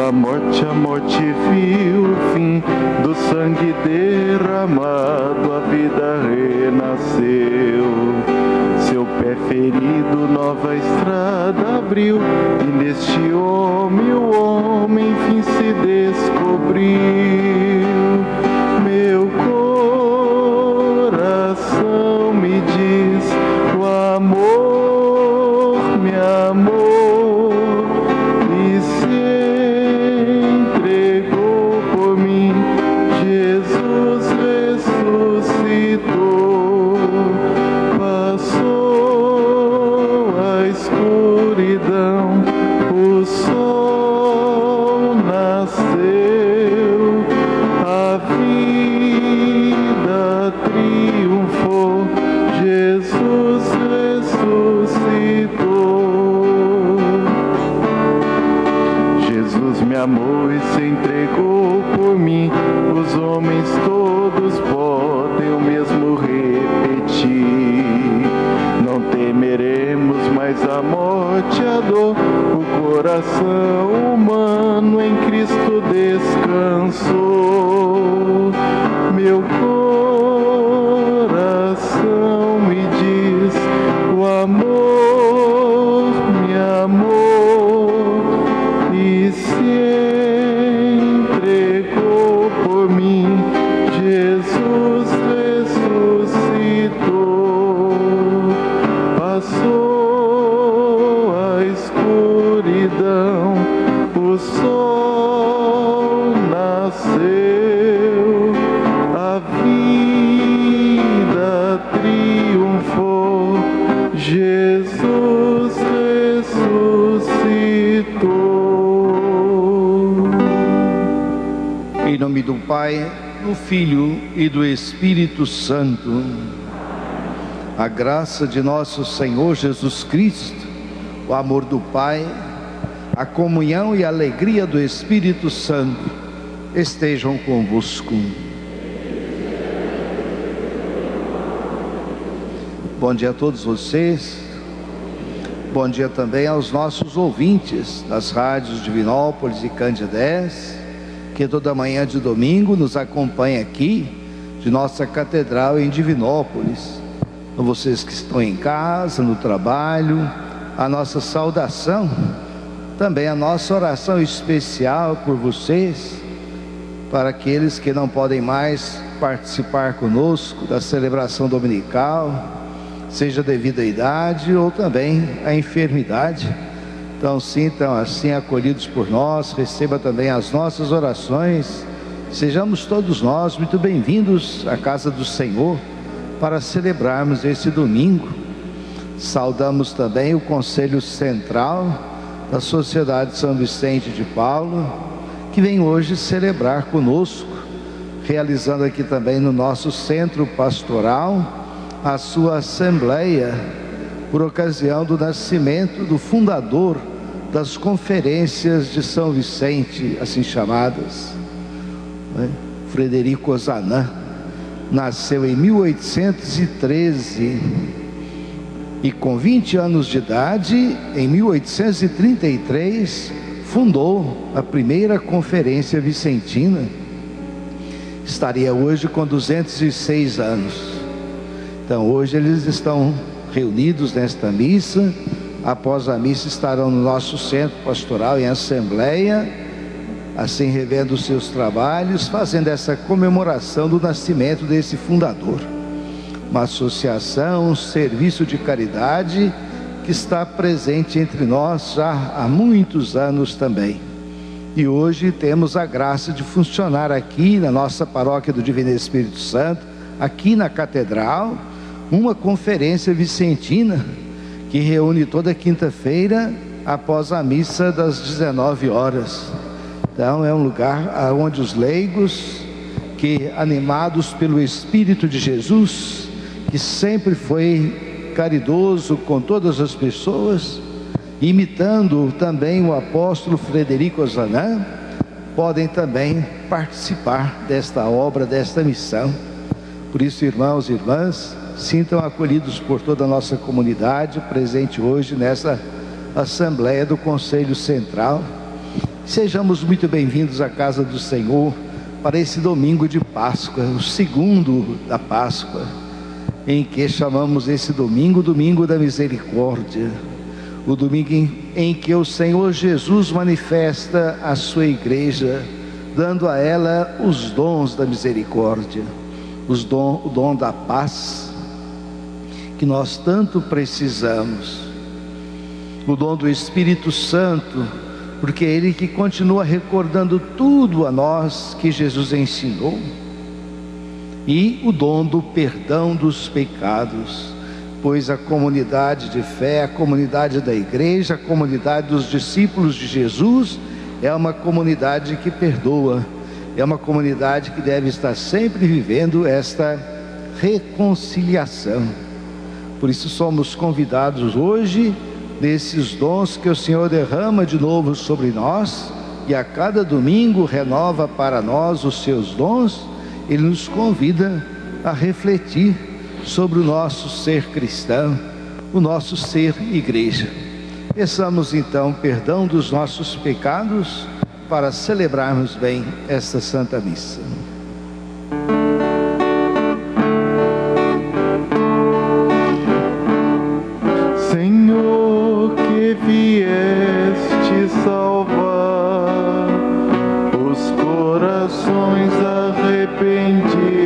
da morte a morte viu o fim, do sangue derramado a vida renasceu. Seu pé ferido nova estrada abriu, e neste homem o homem enfim se descobriu. Meu coração me diz, o amor me amou e se entregou por mim. Jesus ressuscitou, passou a escuridão, o sol nasceu, a vida triunfou, Jesus ressuscitou. Jesus me amou e se entregou por mim, os homens todos podem o mesmo repetir. Não temeremos mais a morte, a dor, o coração humano em Cristo descansou. Meu coração me diz, o amor me amou e se entregou por mim. Jesus ressuscitou, passou a escuridão, o sol nasceu, a vida triunfou, Jesus ressuscitou. Em nome do Pai, do Filho e do Espírito Santo. A graça de nosso Senhor Jesus Cristo, o amor do Pai, a comunhão e a alegria do Espírito Santo estejam convosco. Bom dia a todos vocês. Bom dia também aos nossos ouvintes das rádios Divinópolis e Candidez, que toda manhã de domingo nos acompanha aqui de nossa catedral em Divinópolis. A vocês que estão em casa, no trabalho, a nossa saudação, também a nossa oração especial por vocês, para aqueles que não podem mais participar conosco da celebração dominical, seja devido à idade ou também à enfermidade. Então sintam assim acolhidos por nós, receba também as nossas orações. Sejamos todos nós muito bem-vindos à casa do Senhor para celebrarmos esse domingo. Saudamos também o Conselho Central da Sociedade São Vicente de Paulo, que vem hoje celebrar conosco, realizando aqui também no nosso centro pastoral a sua assembleia, por ocasião do nascimento do fundador das conferências de São Vicente, assim chamadas, Frederico Ozanam. Nasceu em 1813 e com 20 anos de idade, em 1833, fundou a primeira conferência vicentina. Estaria hoje com 206 anos. Então hoje eles estão reunidos nesta missa. Após a missa estarão no nosso centro pastoral em assembleia, assim revendo os seus trabalhos, fazendo essa comemoração do nascimento desse fundador. Uma associação, um serviço de caridade que está presente entre nós já há muitos anos também. E hoje temos a graça de funcionar aqui na nossa paróquia do Divino Espírito Santo, aqui na catedral, uma conferência vicentina que reúne toda quinta-feira após a missa das 19 horas. Então é um lugar onde os leigos, que animados pelo Espírito de Jesus, que sempre foi caridoso com todas as pessoas, imitando também o apóstolo Frederico Ozanam, podem também participar desta obra, desta missão. Por isso, irmãos e irmãs, sintam acolhidos por toda a nossa comunidade presente hoje nessa Assembleia do Conselho Central. Sejamos muito bem-vindos à casa do Senhor para esse domingo de Páscoa, o segundo da Páscoa, em que chamamos esse domingo, Domingo da Misericórdia, o domingo em que o Senhor Jesus manifesta a sua igreja, dando a ela os dons da misericórdia, o dom da paz, que nós tanto precisamos, o dom do Espírito Santo, porque é Ele que continua recordando tudo a nós que Jesus ensinou, e o dom do perdão dos pecados, pois a comunidade de fé, a comunidade da igreja, a comunidade dos discípulos de Jesus, é uma comunidade que perdoa, é uma comunidade que deve estar sempre vivendo esta reconciliação. Por isso somos convidados hoje, desses dons que o Senhor derrama de novo sobre nós, e a cada domingo renova para nós os seus dons. Ele nos convida a refletir sobre o nosso ser cristão, o nosso ser igreja. Peçamos então perdão dos nossos pecados para celebrarmos bem esta Santa Missa. Senhor, que vieste salvar os corações arrependidos,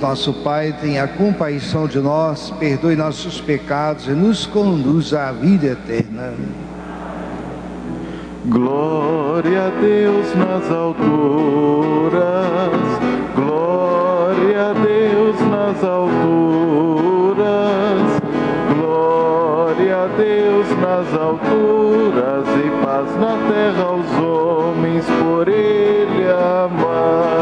Nosso Pai, tenha compaixão de nós, perdoe nossos pecados e nos conduz à vida eterna. Glória a Deus nas alturas, glória a Deus nas alturas, glória a Deus nas alturas, e paz na terra aos homens por Ele amados.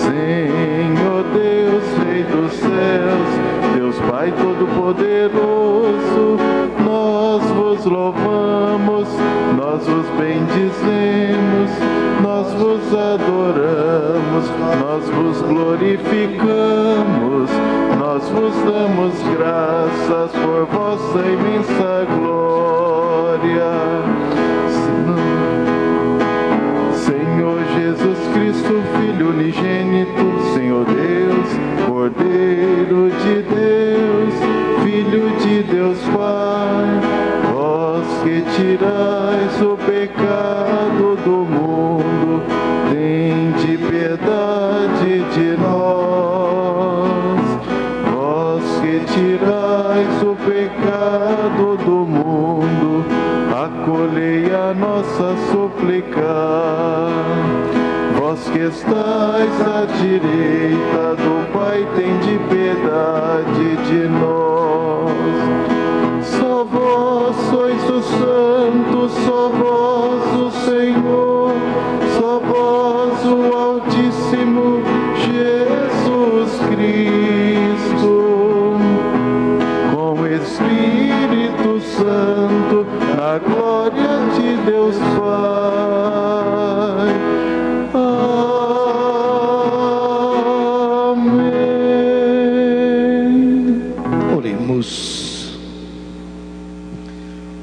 Senhor Deus, Rei dos céus, Deus Pai Todo-Poderoso, nós vos louvamos, nós vos bendizemos, nós vos adoramos, nós vos glorificamos, nós vos damos graças por vossa imensa glória. Senhor Jesus Cristo, Filho unigênito, Senhor Deus, Cordeiro de Deus, Filho de Deus Pai, vós que tirais o pecado do mundo, tende piedade de nós. Vós que tirais o pecado do mundo, acolhei acolhei a nossa súplica. Vós que estais à direita do Pai, tende piedade de nós. Só vós sois o Santo, só vós o Senhor, só vós o Altíssimo Jesus Cristo, com o Espírito Santo, na glória de Deus Pai. Amém. Oremos.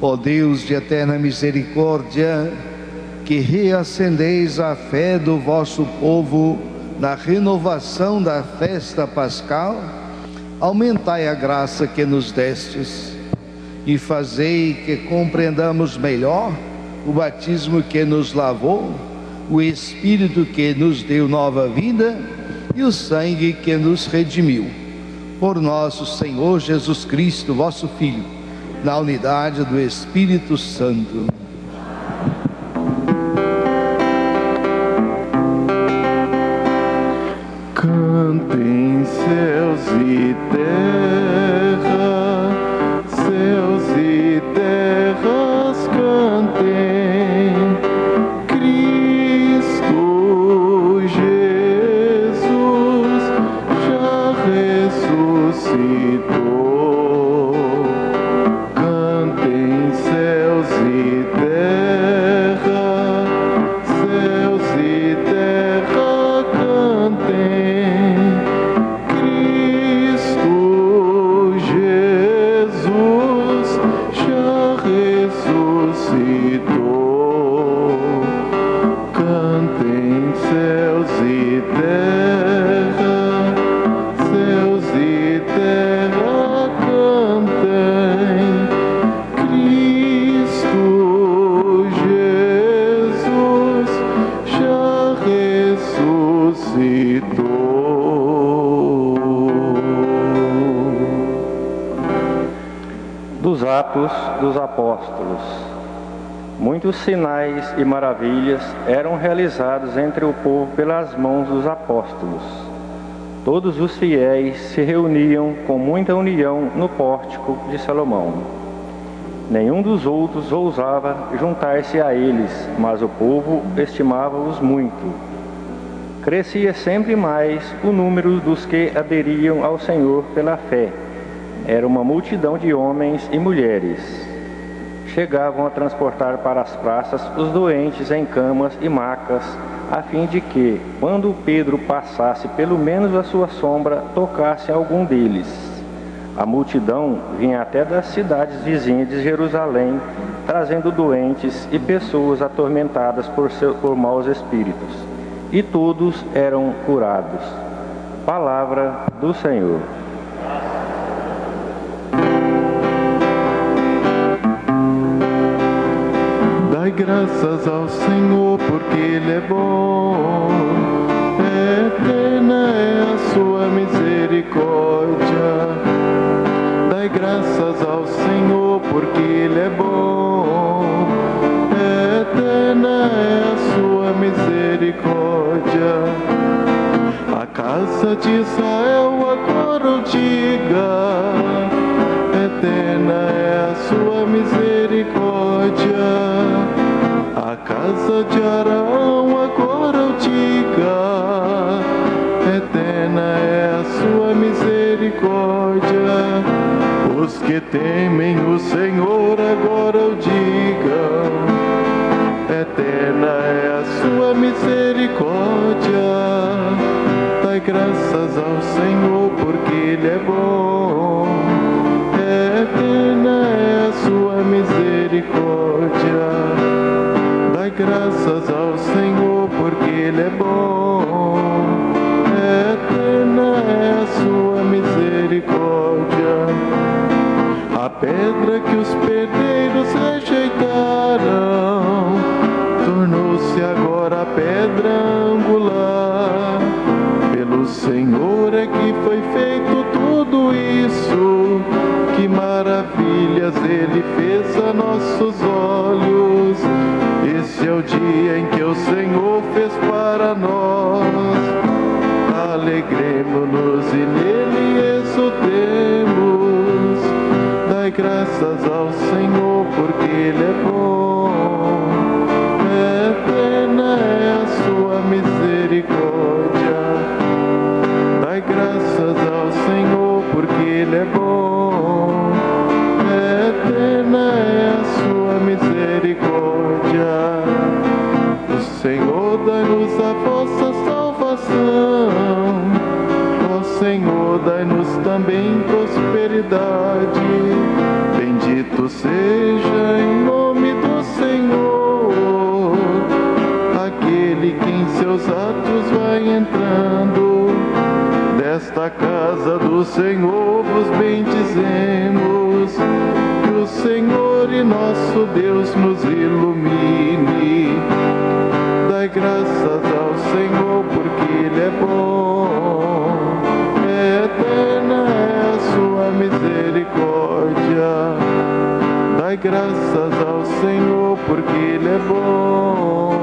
Ó Deus de eterna misericórdia, que reacendeis a fé do vosso povo na renovação da festa pascal, aumentai a graça que nos destes e fazei que compreendamos melhor o batismo que nos lavou, o Espírito que nos deu nova vida e o sangue que nos redimiu. Por nosso Senhor Jesus Cristo, vosso Filho, na unidade do Espírito Santo. Cantem céus e terra, céus e terras cantem, Cristo Jesus já ressuscitou. Cantem céus e terra, céus e terra cantem, Cristo Jesus já ressuscitou. Cantem céus e terra, céus e terra cantem, Cristo Jesus já ressuscitou. Dos Atos dos Apóstolos. Muitos sinais e maravilhas eram realizados entre o povo pelas mãos dos apóstolos. Todos os fiéis se reuniam com muita união no pórtico de Salomão. Nenhum dos outros ousava juntar-se a eles, mas o povo estimava-os muito. Crescia sempre mais o número dos que aderiam ao Senhor pela fé. Era uma multidão de homens e mulheres. Chegavam a transportar para as praças os doentes em camas e macas, a fim de que, quando Pedro passasse pelo menos a sua sombra, tocasse algum deles. A multidão vinha até das cidades vizinhas de Jerusalém, trazendo doentes e pessoas atormentadas por maus espíritos, e todos eram curados. Palavra do Senhor. Dai graças ao Senhor, porque Ele é bom, eterna é a sua misericórdia. Dai graças ao Senhor, porque Ele é bom, eterna é a sua misericórdia. A casa de Israel agora o diga, eterna é a sua misericórdia. A casa de Arão agora o diga, eterna é a sua misericórdia. Os que temem o Senhor agora o digam, eterna é a sua misericórdia. Dai graças ao Senhor, porque Ele é bom, eterna é a sua misericórdia. Dai graças ao Senhor, porque Ele é bom, eterna é a sua misericórdia. A pedra que os pedreiros rejeitaram tornou-se agora a pedra angular. Pelo Senhor é que foi feito tudo isso, que maravilhas Ele fez a nossos olhos. o dia em que o Senhor fez para nós. Alegremo-nos e nele exultemos. Dai graças ao Senhor, porque Ele é bom. Eterna é a sua misericórdia. Dai graças ao Senhor, porque Ele é bom. Eterna é a sua misericórdia. O Senhor dai-nos a vossa salvação. Ó Senhor, dai-nos também prosperidade. Bendito seja em nome do Senhor aquele que em seus atos vai entrando. Desta casa do Senhor vos bendizemos. Que o Senhor e nosso Deus nos ilumine. Dai graças ao Senhor, porque Ele é bom. Eterna é a sua misericórdia. Dai graças ao Senhor, porque Ele é bom.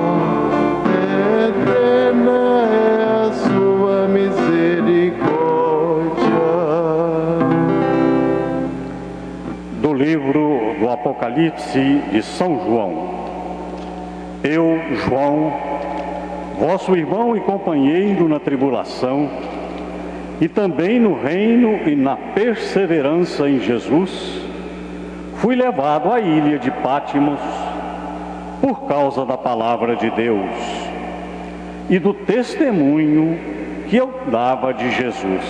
Eterna é a sua misericórdia. Do livro do Apocalipse de São João. Eu, João, vosso irmão e companheiro na tribulação, e também no reino e na perseverança em Jesus, fui levado à ilha de Pátimos por causa da palavra de Deus e do testemunho que eu dava de Jesus.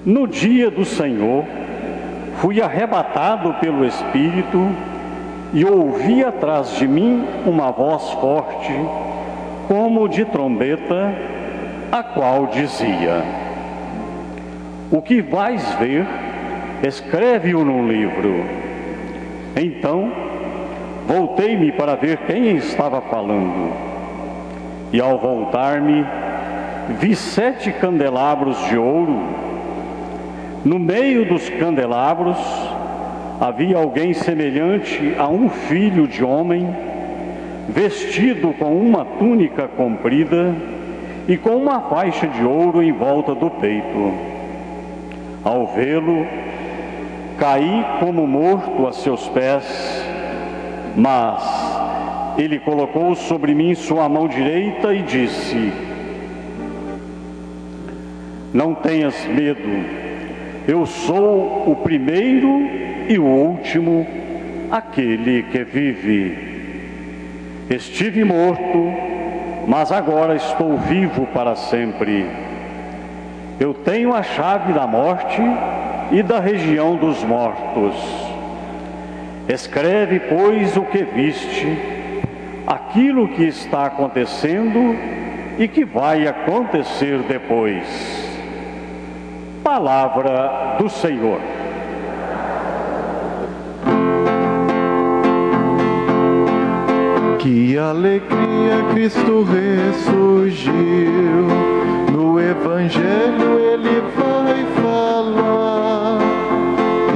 No dia do Senhor, fui arrebatado pelo Espírito e ouvi atrás de mim uma voz forte, como de trombeta, a qual dizia: o que vais ver, escreve-o num livro. Então, voltei-me para ver quem estava falando. E ao voltar-me, vi 7 candelabros de ouro. No meio dos candelabros, havia alguém semelhante a um filho de homem, vestido com uma túnica comprida e com uma faixa de ouro em volta do peito. Ao vê-lo, caí como morto a seus pés, mas ele colocou sobre mim sua mão direita e disse: não tenhas medo, eu sou o primeiro e o último, aquele que vive. Estive morto, mas agora estou vivo para sempre. Eu tenho a chave da morte e da região dos mortos. Escreve, pois, o que viste, aquilo que está acontecendo e que vai acontecer depois. Palavra do Senhor. Que alegria, Cristo ressurgiu. No Evangelho Ele vai falar.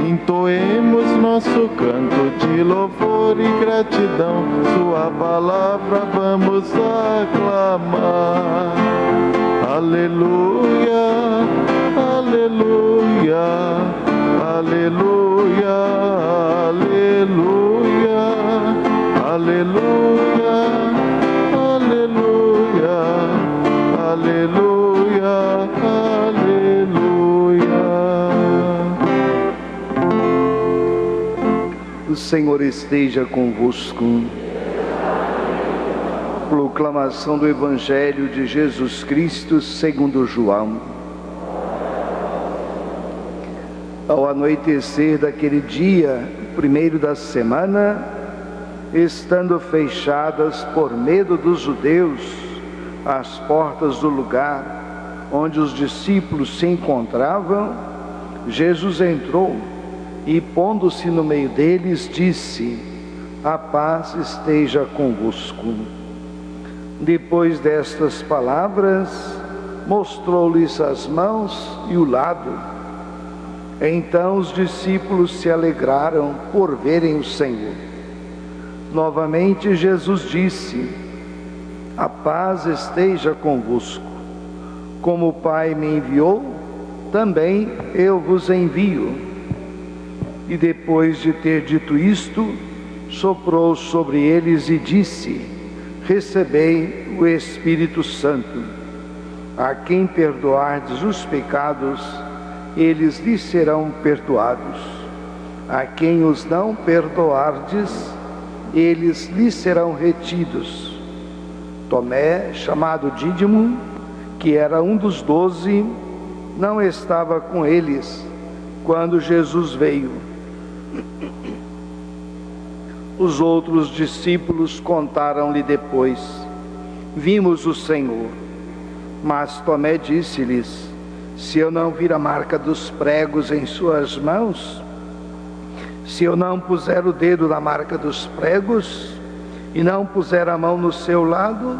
Entoemos nosso canto de louvor e gratidão. Sua palavra vamos aclamar. Aleluia, aleluia, aleluia, aleluia, aleluia, aleluia, aleluia, aleluia. O Senhor esteja convosco. Proclamação do Evangelho de Jesus Cristo segundo João. Ao anoitecer daquele dia, primeiro da semana, estando fechadas por medo dos judeus as portas do lugar onde os discípulos se encontravam, Jesus entrou e, pondo-se no meio deles, disse: a paz esteja convosco. Depois destas palavras, mostrou-lhes as mãos e o lado. Então os discípulos se alegraram por verem o Senhor. Novamente Jesus disse: a paz esteja convosco. Como o Pai me enviou, também eu vos envio. E depois de ter dito isto, soprou sobre eles e disse: recebei o Espírito Santo. A quem perdoardes os pecados, eles lhes serão perdoados. A quem os não perdoardes, eles lhes serão retidos. Tomé, chamado Dídimo, que era um dos 12, não estava com eles quando Jesus veio. Os outros discípulos contaram-lhe depois: vimos o Senhor. Mas Tomé disse-lhes: se eu não vir a marca dos pregos em suas mãos, se eu não puser o dedo na marca dos pregos e não puser a mão no seu lado,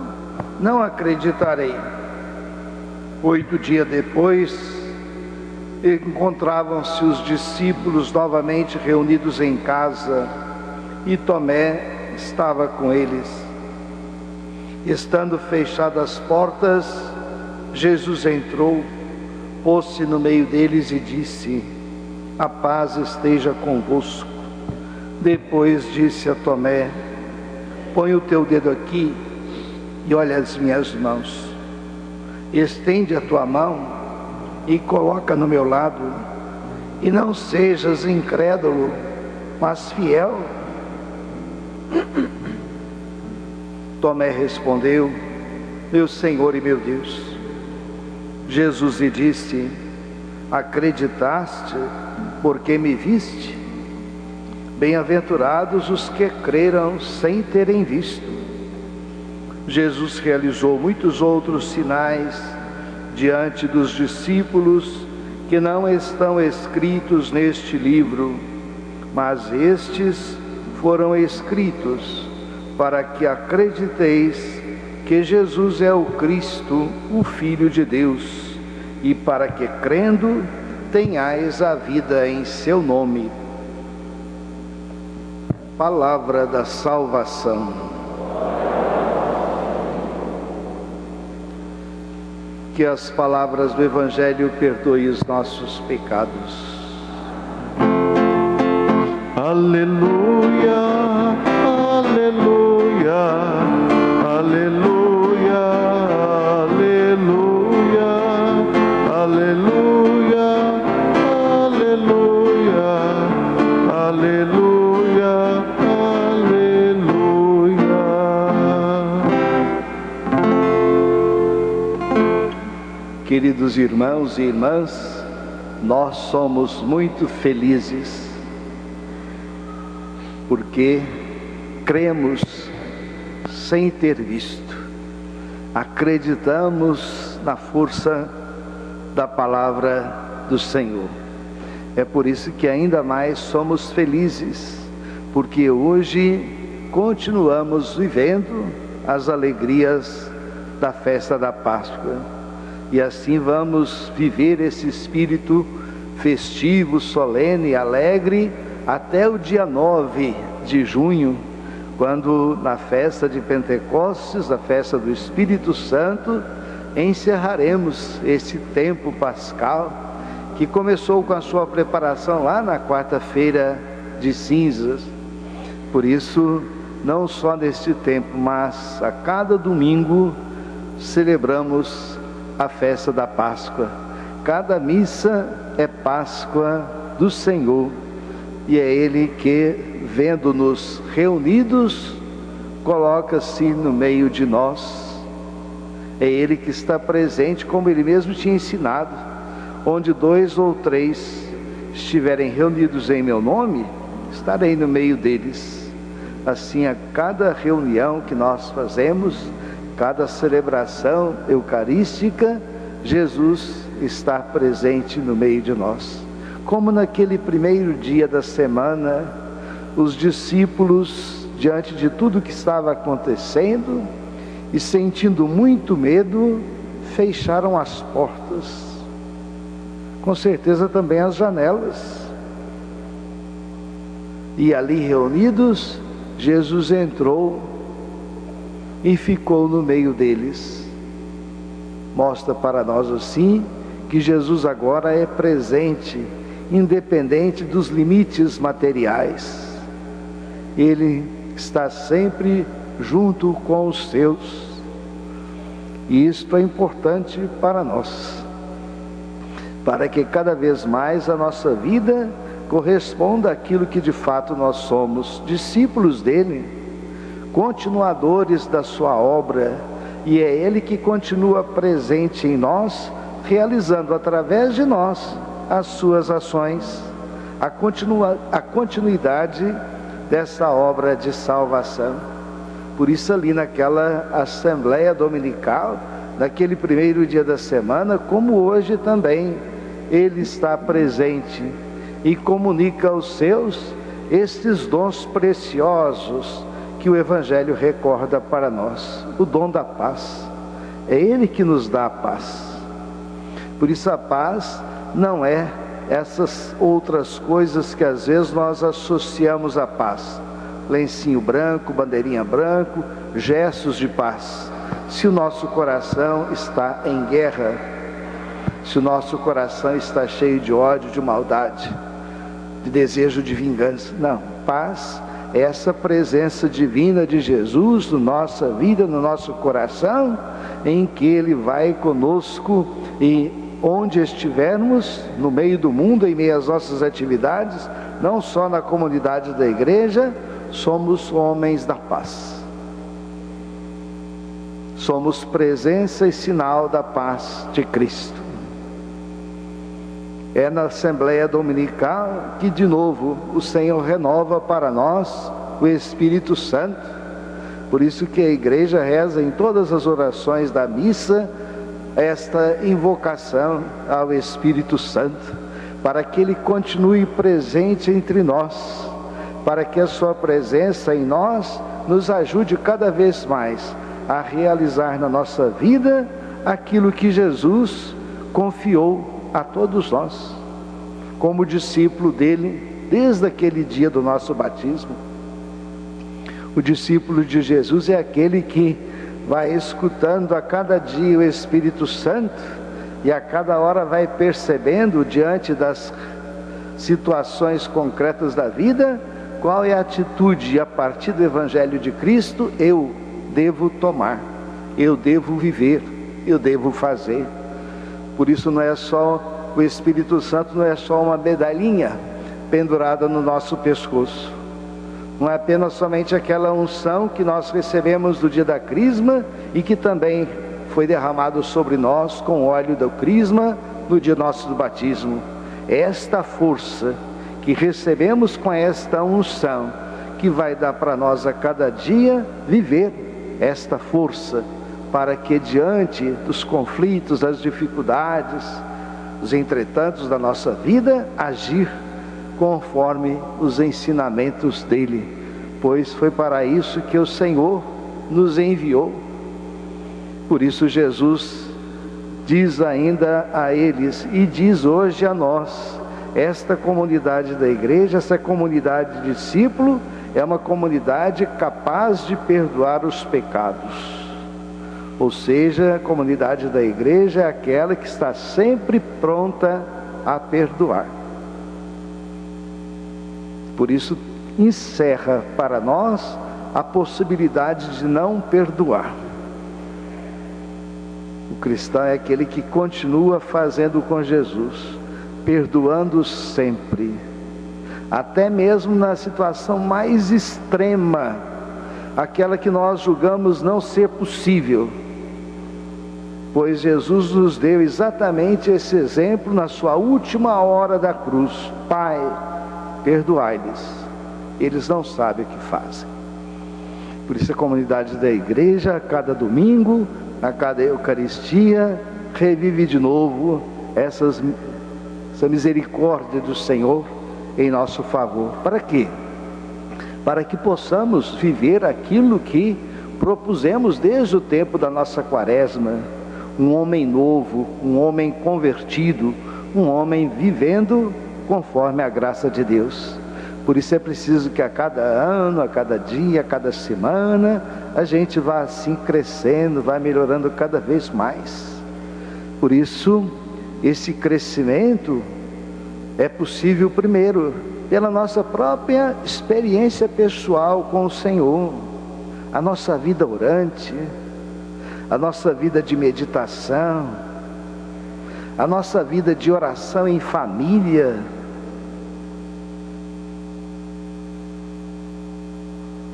não acreditarei. 8 dias depois, encontravam-se os discípulos novamente reunidos em casa, e Tomé estava com eles. Estando fechadas as portas, Jesus entrou, pôs-se no meio deles e disse: a paz esteja convosco. Depois disse a Tomé: põe o teu dedo aqui e olha as minhas mãos. Estende a tua mão e coloca no meu lado, e não sejas incrédulo, mas fiel. Tomé respondeu: meu Senhor e meu Deus. Jesus lhe disse: acreditaste porque me viste? Bem-aventurados os que creram sem terem visto. Jesus realizou muitos outros sinais diante dos discípulos que não estão escritos neste livro, mas estes foram escritos para que acrediteis que Jesus é o Cristo, o Filho de Deus, e para que, crendo, tenhais a vida em seu nome. Palavra da salvação. Que as palavras do Evangelho perdoem os nossos pecados. Aleluia, aleluia, aleluia, aleluia, aleluia, aleluia, aleluia, aleluia. Queridos irmãos e irmãs, nós somos muito felizes porque cremos sem ter visto, acreditamos na força da palavra do Senhor. É por isso que ainda mais somos felizes, porque hoje continuamos vivendo as alegrias da festa da Páscoa, e assim vamos viver esse espírito festivo, solene, alegre, até o dia 9 de junho, quando na festa de Pentecostes, a festa do Espírito Santo, encerraremos esse tempo pascal, que começou com a sua preparação lá na quarta-feira de cinzas. Por isso, não só neste tempo, mas a cada domingo, celebramos a festa da Páscoa. Cada missa é Páscoa do Senhor, e é Ele que, vendo-nos reunidos, coloca-se no meio de nós. É Ele que está presente, como Ele mesmo tinha ensinado: onde 2 ou 3 estiverem reunidos em meu nome, estarei no meio deles. Assim, a cada reunião que nós fazemos, cada celebração eucarística, Jesus está presente no meio de nós. Como naquele primeiro dia da semana, os discípulos, diante de tudo que estava acontecendo e sentindo muito medo, fecharam as portas, com certeza também as janelas, e ali reunidos Jesus entrou e ficou no meio deles. Mostra para nós assim que Jesus agora é presente, independente dos limites materiais. Ele está sempre junto com os seus. E isto é importante para nós, para que cada vez mais a nossa vida corresponda àquilo que de fato nós somos, discípulos dele, continuadores da sua obra, e é ele que continua presente em nós, realizando através de nós as suas ações, a continuidade dessa obra de salvação. Por isso ali naquela assembleia dominical, naquele primeiro dia da semana, como hoje também, ele está presente e comunica aos seus estes dons preciosos que o Evangelho recorda para nós, o dom da paz. É ele que nos dá a paz. Por isso a paz não é essas outras coisas que às vezes nós associamos à paz. Lencinho branco, bandeirinha branco, gestos de paz. Se o nosso coração está em guerra, se o nosso coração está cheio de ódio, de maldade, de desejo de vingança. Não, paz é essa presença divina de Jesus na nossa vida, no nosso coração, em que Ele vai conosco e onde estivermos, no meio do mundo, em meio às nossas atividades, não só na comunidade da igreja, somos homens da paz. Somos presença e sinal da paz de Cristo. É na Assembleia Dominical que de novo o Senhor renova para nós o Espírito Santo. Por isso que a igreja reza em todas as orações da missa esta invocação ao Espírito Santo, para que Ele continue presente entre nós, para que a sua presença em nós nos ajude cada vez mais a realizar na nossa vida aquilo que Jesus confiou a todos nós, como discípulo dele, desde aquele dia do nosso batismo. O discípulo de Jesus é aquele que vai escutando a cada dia o Espírito Santo e a cada hora vai percebendo, diante das situações concretas da vida, qual é a atitude a partir do Evangelho de Cristo eu devo tomar, eu devo viver, eu devo fazer. Por isso não é só o Espírito Santo, não é só uma medalhinha pendurada no nosso pescoço. Não é apenas somente aquela unção que nós recebemos do dia da crisma e que também foi derramado sobre nós com óleo do crisma no dia nosso do batismo. É esta força que recebemos com esta unção que vai dar para nós a cada dia viver esta força, para que diante dos conflitos, das dificuldades, dos entretantos da nossa vida, agir conforme os ensinamentos dele, pois foi para isso que o Senhor nos enviou. Por isso Jesus diz ainda a eles e diz hoje a nós, esta comunidade da igreja, essa comunidade de discípulo, é uma comunidade capaz de perdoar os pecados. Ou seja, a comunidade da igreja é aquela que está sempre pronta a perdoar. Por isso, encerra para nós a possibilidade de não perdoar. O cristão é aquele que continua fazendo com Jesus, perdoando sempre, até mesmo na situação mais extrema, aquela que nós julgamos não ser possível, pois Jesus nos deu exatamente esse exemplo na sua última hora da cruz. Pai, perdoai-lhes, eles não sabem o que fazem. Por isso a comunidade da igreja, a cada domingo, a cada Eucaristia, revive de novo essa misericórdia do Senhor em nosso favor. Para quê? Para que possamos viver aquilo que propusemos desde o tempo da nossa quaresma, um homem novo, um homem convertido, um homem vivendo conforme a graça de Deus. Por isso é preciso que a cada ano, a cada dia, a cada semana, a gente vá assim crescendo, vá melhorando cada vez mais. Por isso, esse crescimento é possível primeiro pela nossa própria experiência pessoal com o Senhor, a nossa vida orante, a nossa vida de meditação, a nossa vida de oração em família.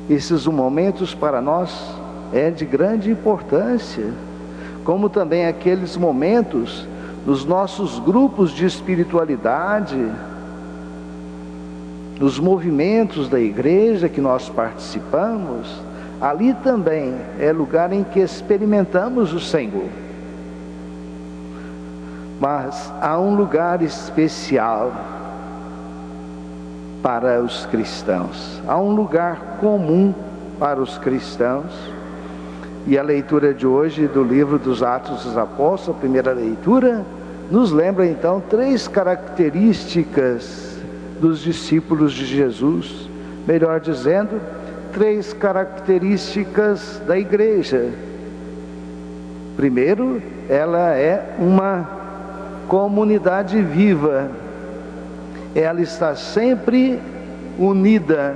Esses momentos para nós é de grande importância, como também aqueles momentos nos nossos grupos de espiritualidade, nos movimentos da igreja que nós participamos. Ali também é lugar em que experimentamos o Senhor. Mas há um lugar especial para os cristãos, há um lugar comum para os cristãos. E a leitura de hoje do livro dos Atos dos Apóstolos, a primeira leitura, nos lembra então 3 características dos discípulos de Jesus, melhor dizendo, 3 características da igreja. Primeiro, ela é uma comunidade viva, ela está sempre unida,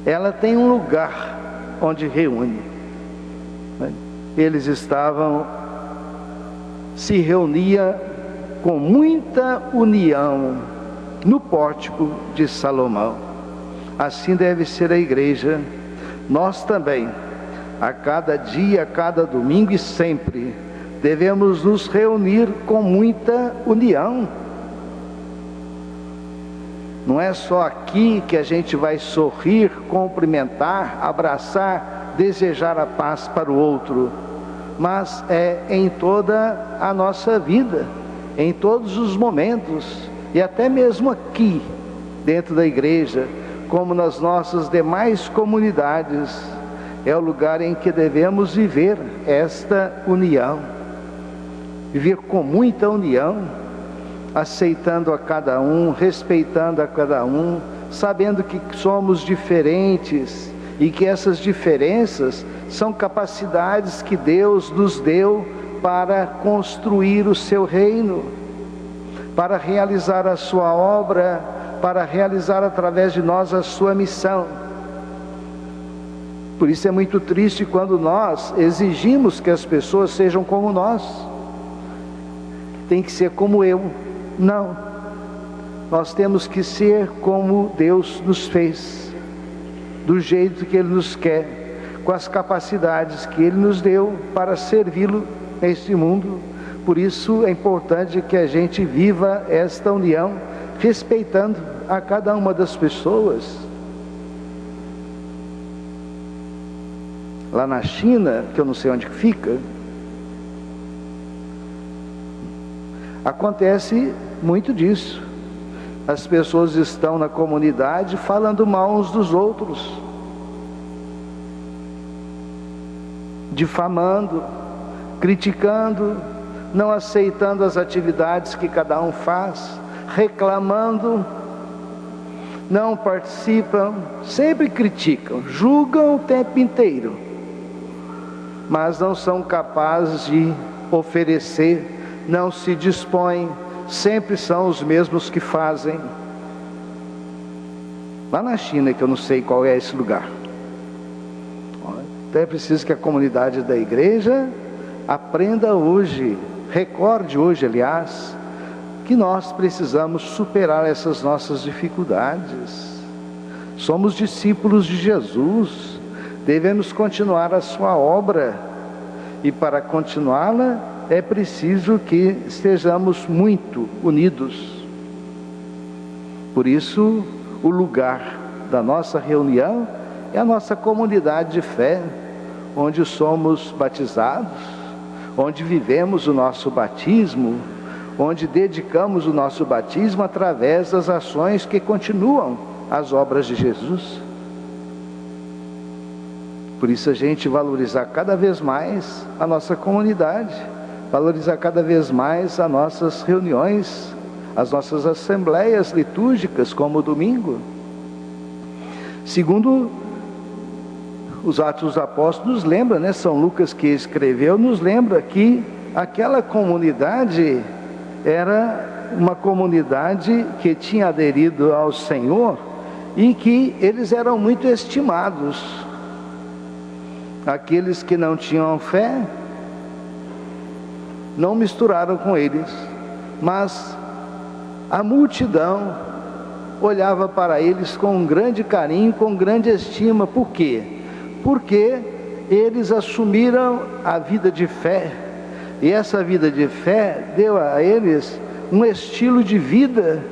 ela tem um lugar onde reúne. Eles se reunia com muita união no pórtico de Salomão. Assim deve ser a igreja. Nós também, a cada dia, a cada domingo e sempre, devemos nos reunir com muita união. Não é só aqui que a gente vai sorrir, cumprimentar, abraçar, desejar a paz para o outro, mas é em toda a nossa vida, em todos os momentos, e até mesmo aqui, dentro da igreja, como nas nossas demais comunidades, é o lugar em que devemos viver esta união, viver com muita união, aceitando a cada um, respeitando a cada um, sabendo que somos diferentes e que essas diferenças são capacidades que Deus nos deu para construir o seu reino, para realizar a sua obra, para realizar através de nós a sua missão. Por isso é muito triste quando nós exigimos que as pessoas sejam como nós. Tem que ser como eu. Não, nós temos que ser como Deus nos fez, do jeito que Ele nos quer, com as capacidades que Ele nos deu para servi-lo neste mundo. Por isso é importante que a gente viva esta união, respeitando a cada uma das pessoas. Lá na China, que eu não sei onde fica, acontece muito disso. As pessoas estão na comunidade falando mal uns dos outros, difamando, criticando, não aceitando as atividades que cada um faz, reclamando, não participam, sempre criticam, julgam o tempo inteiro, mas não são capazes de oferecer, não se dispõem, sempre são os mesmos que fazem. Lá na China, que eu não sei qual é esse lugar. Então é preciso que a comunidade da igreja aprenda hoje, recorde hoje, aliás, que nós precisamos superar essas nossas dificuldades. Somos discípulos de Jesus, devemos continuar a sua obra, e para continuá-la é preciso que estejamos muito unidos. Por isso, o lugar da nossa reunião é a nossa comunidade de fé, onde somos batizados, onde vivemos o nosso batismo, onde dedicamos o nosso batismo através das ações que continuam as obras de Jesus. Por isso a gente valorizar cada vez mais a nossa comunidade, valorizar cada vez mais as nossas reuniões, as nossas assembleias litúrgicas, como o domingo. Segundo os Atos dos Apóstolos nos lembra, né? São Lucas, que escreveu, nos lembra que aquela comunidade era uma comunidade que tinha aderido ao Senhor e que eles eram muito estimados. Aqueles que não tinham fé não misturaram com eles, mas a multidão olhava para eles com um grande carinho, com grande estima. Por quê? Porque eles assumiram a vida de fé, e essa vida de fé deu a eles um estilo de vida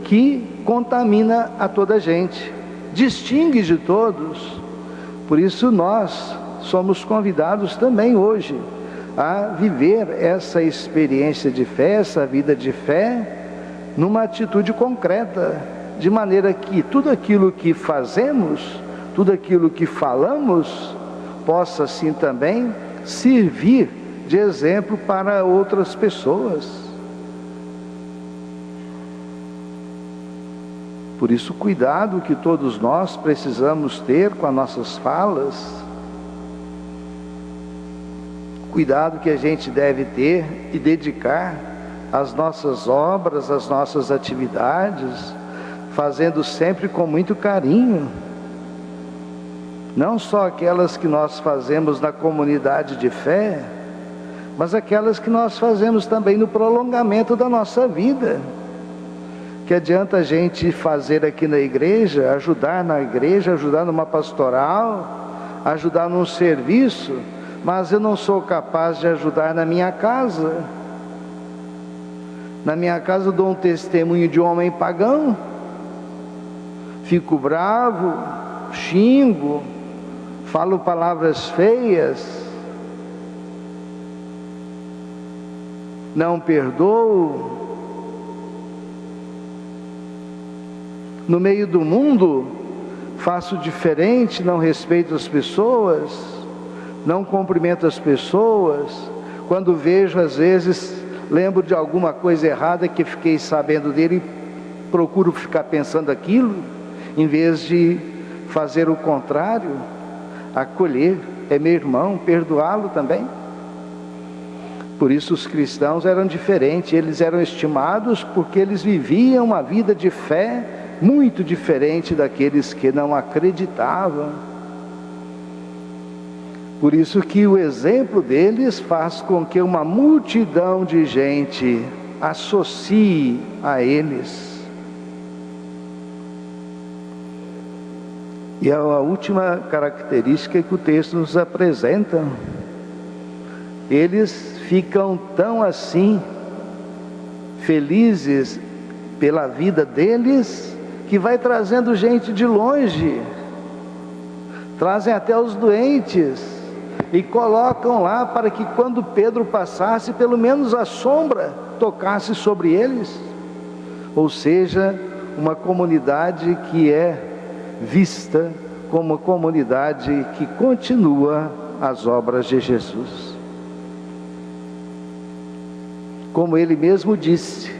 que contamina a toda a gente, distingue de todos. Por isso nós somos convidados também hoje a viver essa experiência de fé, essa vida de fé, numa atitude concreta, de maneira que tudo aquilo que fazemos, tudo aquilo que falamos, possa assim também servir de exemplo para outras pessoas. Por isso, cuidado que todos nós precisamos ter com as nossas falas, cuidado que a gente deve ter e dedicar às nossas obras, às nossas atividades, fazendo sempre com muito carinho, não só aquelas que nós fazemos na comunidade de fé, mas aquelas que nós fazemos também no prolongamento da nossa vida. Que adianta a gente fazer aqui na igreja, ajudar na igreja, ajudar numa pastoral, ajudar num serviço, mas eu não sou capaz de ajudar na minha casa. Na minha casa eu dou um testemunho de um homem pagão, fico bravo, xingo, falo palavras feias, não perdoo. No meio do mundo, faço diferente, não respeito as pessoas, não cumprimento as pessoas. Quando vejo, às vezes, lembro de alguma coisa errada que fiquei sabendo dele e procuro ficar pensando aquilo, em vez de fazer o contrário, acolher, é meu irmão, perdoá-lo também. Por isso os cristãos eram diferentes, eles eram estimados porque eles viviam uma vida de fé muito diferente daqueles que não acreditavam. Por isso que o exemplo deles faz com que uma multidão de gente associe a eles. E a última característica que o texto nos apresenta, eles ficam tão assim felizes pela vida deles, que vai trazendo gente de longe, trazem até os doentes e colocam lá para que quando Pedro passasse, pelo menos a sombra tocasse sobre eles. Ou seja, uma comunidade que é vista como uma comunidade que continua as obras de Jesus. Como ele mesmo disse,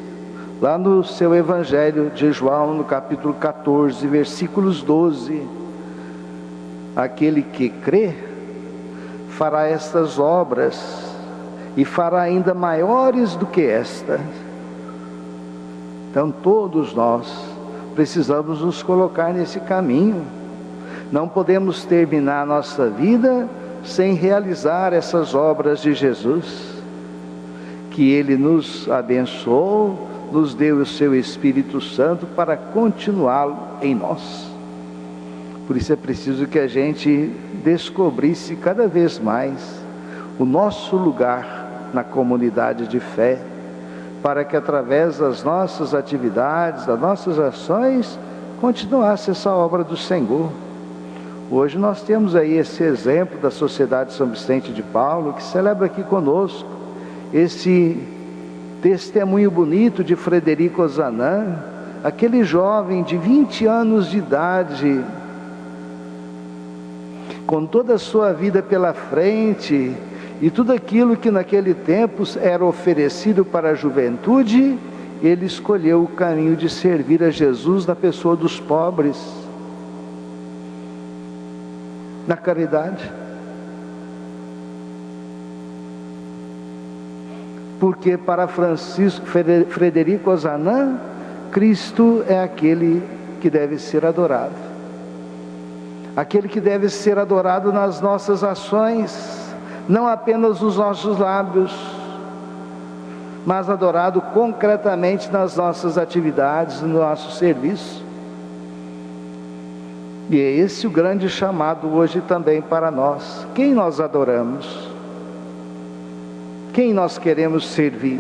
lá no seu Evangelho de João, no capítulo 14, versículos 12, aquele que crê, fará estas obras, e fará ainda maiores do que esta. Então todos nós precisamos nos colocar nesse caminho. Não podemos terminar a nossa vida sem realizar essas obras de Jesus, que Ele nos abençoou, nos deu o seu Espírito Santo para continuá-lo em nós. Por isso é preciso que a gente descobrisse cada vez mais o nosso lugar na comunidade de fé, para que através das nossas atividades, das nossas ações, continuasse essa obra do Senhor. Hoje nós temos aí esse exemplo da Sociedade São Vicente de Paulo, que celebra aqui conosco esse testemunho bonito de Frederico Ozanam, aquele jovem de 20 anos de idade, com toda a sua vida pela frente, e tudo aquilo que naquele tempo era oferecido para a juventude, ele escolheu o caminho de servir a Jesus na pessoa dos pobres, na caridade. Porque para Frederico Ozanam, Cristo é aquele que deve ser adorado. Aquele que deve ser adorado nas nossas ações, não apenas nos nossos lábios, mas adorado concretamente nas nossas atividades, no nosso serviço. E é esse o grande chamado hoje também para nós. Quem nós adoramos? Quem nós queremos servir?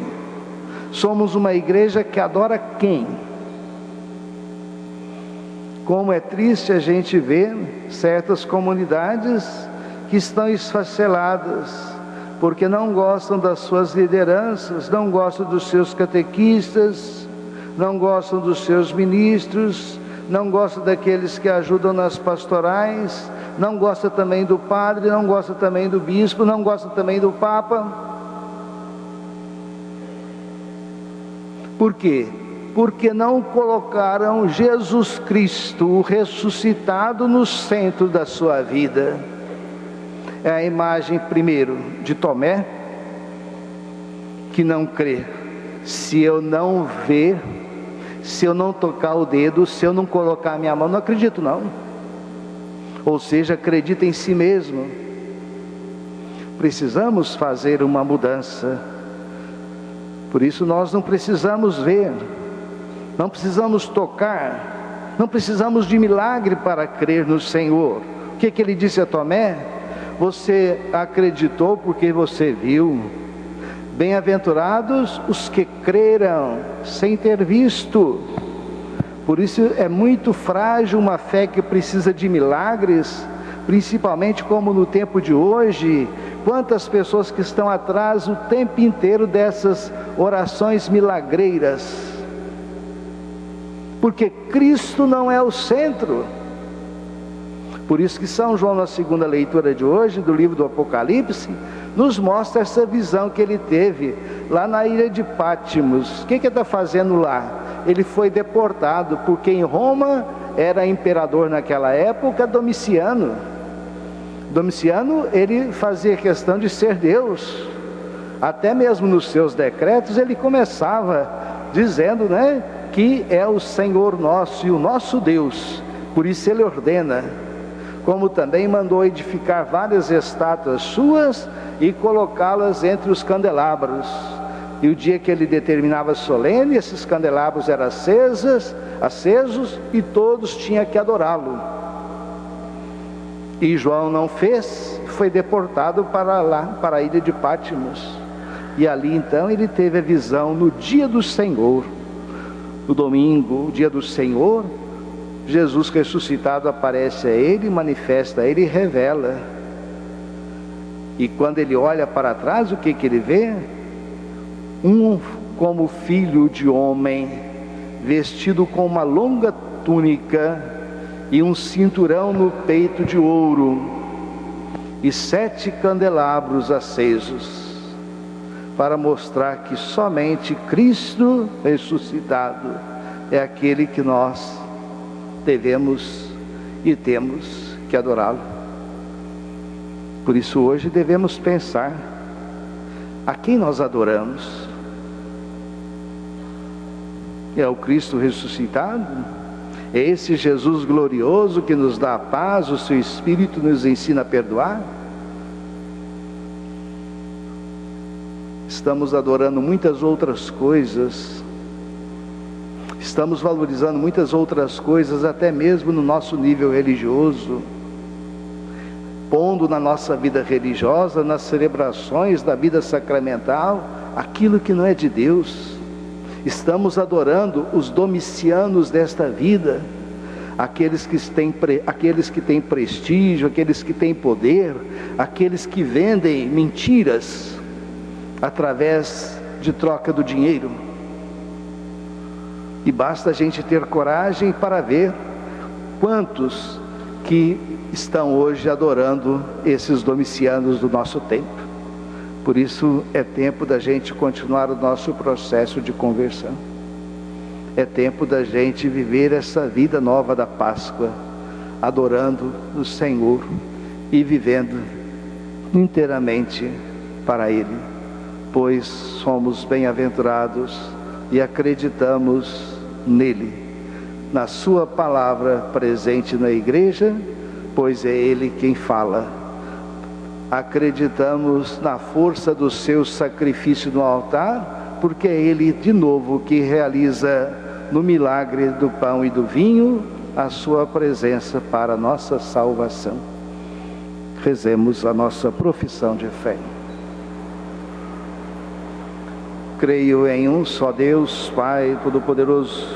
Somos uma igreja que adora quem? Como é triste a gente ver certas comunidades que estão esfaceladas, porque não gostam das suas lideranças, não gostam dos seus catequistas, não gostam dos seus ministros, não gostam daqueles que ajudam nas pastorais, não gostam também do padre, não gostam também do bispo, não gostam também do papa. Por quê? Porque não colocaram Jesus Cristo, o ressuscitado, no centro da sua vida. É a imagem, primeiro, de Tomé, que não crê. Se eu não ver, se eu não tocar o dedo, se eu não colocar a minha mão, não acredito não. Ou seja, acredita em si mesmo. Precisamos fazer uma mudança. Por isso nós não precisamos ver, não precisamos tocar, não precisamos de milagre para crer no Senhor. O que ele disse a Tomé? Você acreditou porque você viu. Bem-aventurados os que creram sem ter visto. Por isso é muito frágil uma fé que precisa de milagres, principalmente como no tempo de hoje. Quantas pessoas que estão atrás o tempo inteiro dessas orações milagreiras, porque Cristo não é o centro. Por isso que São João, na segunda leitura de hoje, do livro do Apocalipse, nos mostra essa visão que ele teve lá na ilha de Pátimos. O que ele está fazendo lá? Ele foi deportado, porque em Roma era imperador naquela época Domiciano. Domiciano, ele fazia questão de ser Deus. Até mesmo nos seus decretos ele começava dizendo, que é o Senhor nosso e o nosso Deus. Por isso ele ordena. Como também mandou edificar várias estátuas suas e colocá-las entre os candelabros. E o dia que ele determinava solene, esses candelabros eram acesos e todos tinham que adorá-lo. E João não fez, foi deportado para lá, para a ilha de Pátimos. E ali então ele teve a visão no dia do Senhor. No domingo, o dia do Senhor, Jesus ressuscitado aparece a ele, manifesta a ele e revela. E quando ele olha para trás, o que ele vê? Como filho de homem, vestido com uma longa túnica e um cinturão no peito de ouro, e 7 candelabros acesos, para mostrar que somente Cristo ressuscitado é aquele que nós devemos e temos que adorá-lo. Por isso hoje devemos pensar a quem nós adoramos. É o Cristo ressuscitado? É esse Jesus glorioso que nos dá a paz, o seu Espírito nos ensina a perdoar? Estamos adorando muitas outras coisas, estamos valorizando muitas outras coisas, até mesmo no nosso nível religioso, pondo na nossa vida religiosa, nas celebrações da vida sacramental, aquilo que não é de Deus. Estamos adorando os domicianos desta vida, aqueles que têm prestígio, aqueles que têm poder, aqueles que vendem mentiras através de troca do dinheiro. E basta a gente ter coragem para ver quantos que estão hoje adorando esses domicianos do nosso tempo. Por isso é tempo da gente continuar o nosso processo de conversão. É tempo da gente viver essa vida nova da Páscoa, adorando o Senhor e vivendo inteiramente para Ele, pois somos bem-aventurados e acreditamos nele, na sua palavra presente na igreja, pois é Ele quem fala. Acreditamos na força do seu sacrifício no altar, porque é Ele de novo que realiza no milagre do pão e do vinho a sua presença para a nossa salvação. Rezemos a nossa profissão de fé. Creio em um só Deus, Pai Todo-Poderoso,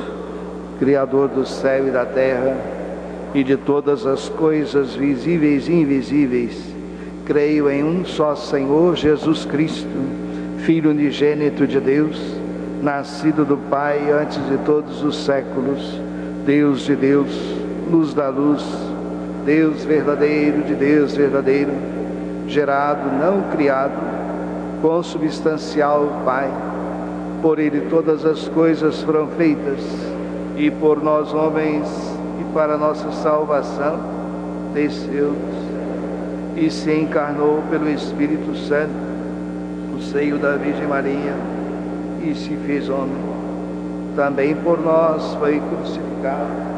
Criador do céu e da terra e de todas as coisas visíveis e invisíveis. Creio em um só Senhor Jesus Cristo, Filho unigênito de Deus, nascido do Pai antes de todos os séculos, Deus de Deus, luz da luz, Deus verdadeiro de Deus verdadeiro, gerado, não criado, consubstancial Pai. Por Ele todas as coisas foram feitas, e por nós homens, e para nossa salvação, desceu e se encarnou pelo Espírito Santo, no seio da Virgem Maria, e se fez homem. Também por nós foi crucificado.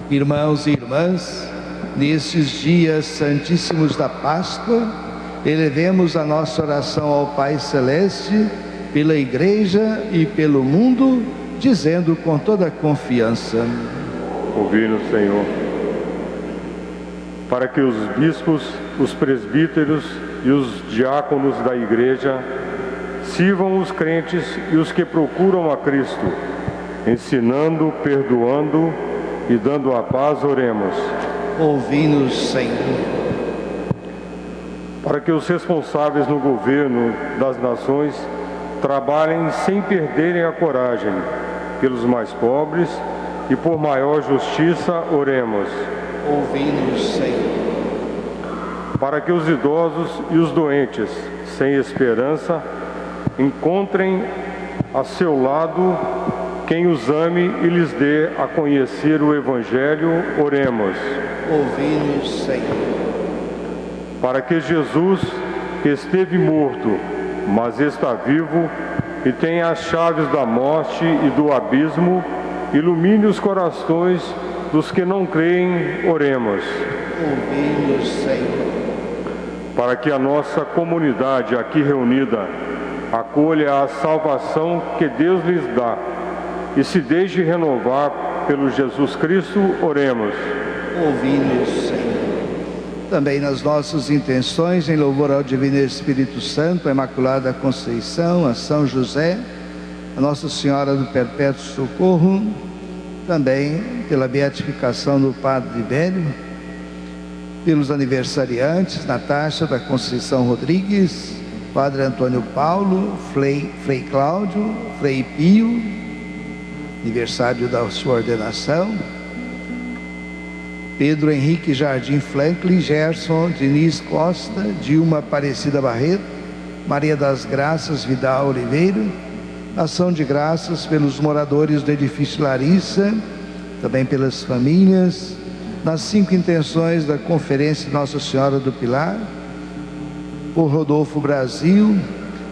Irmãos e irmãs, nestes dias santíssimos da Páscoa, elevemos a nossa oração ao Pai Celeste, pela Igreja e pelo mundo, dizendo com toda confiança: Ouvi-nos, Senhor, para que os bispos, os presbíteros e os diáconos da Igreja sirvam os crentes e os que procuram a Cristo, ensinando, perdoando e dando a paz. Oremos. Ouvi-nos, Senhor. Para que os responsáveis no governo das nações trabalhem sem perderem a coragem pelos mais pobres e por maior justiça. Oremos. Ouvi-nos, Senhor. Para que os idosos e os doentes sem esperança encontrem a seu lado quem os ame e lhes dê a conhecer o Evangelho. Oremos. Ouvi-nos, Senhor. Para que Jesus, que esteve morto, mas está vivo e tem as chaves da morte e do abismo, ilumine os corações dos que não creem. Oremos. Ouvi-nos, Senhor. Para que a nossa comunidade aqui reunida acolha a salvação que Deus lhes dá e se deixe renovar pelo Jesus Cristo. Oremos. Ouvi-nos, Senhor. Também nas nossas intenções, em louvor ao Divino Espírito Santo, a Imaculada Conceição, a São José, a Nossa Senhora do Perpétuo Socorro, também pela beatificação do Padre Libério, pelos aniversariantes, Natasha da Conceição Rodrigues, Padre Antônio Paulo, Frei Cláudio, Frei Pio, aniversário da sua ordenação, Pedro Henrique Jardim Franklin, Gerson Diniz Costa, Dilma Aparecida Barreto, Maria das Graças Vidal Oliveira, ação de graças pelos moradores do edifício Larissa, também pelas famílias, nas 5 intenções da Conferência Nossa Senhora do Pilar, por Rodolfo Brasil,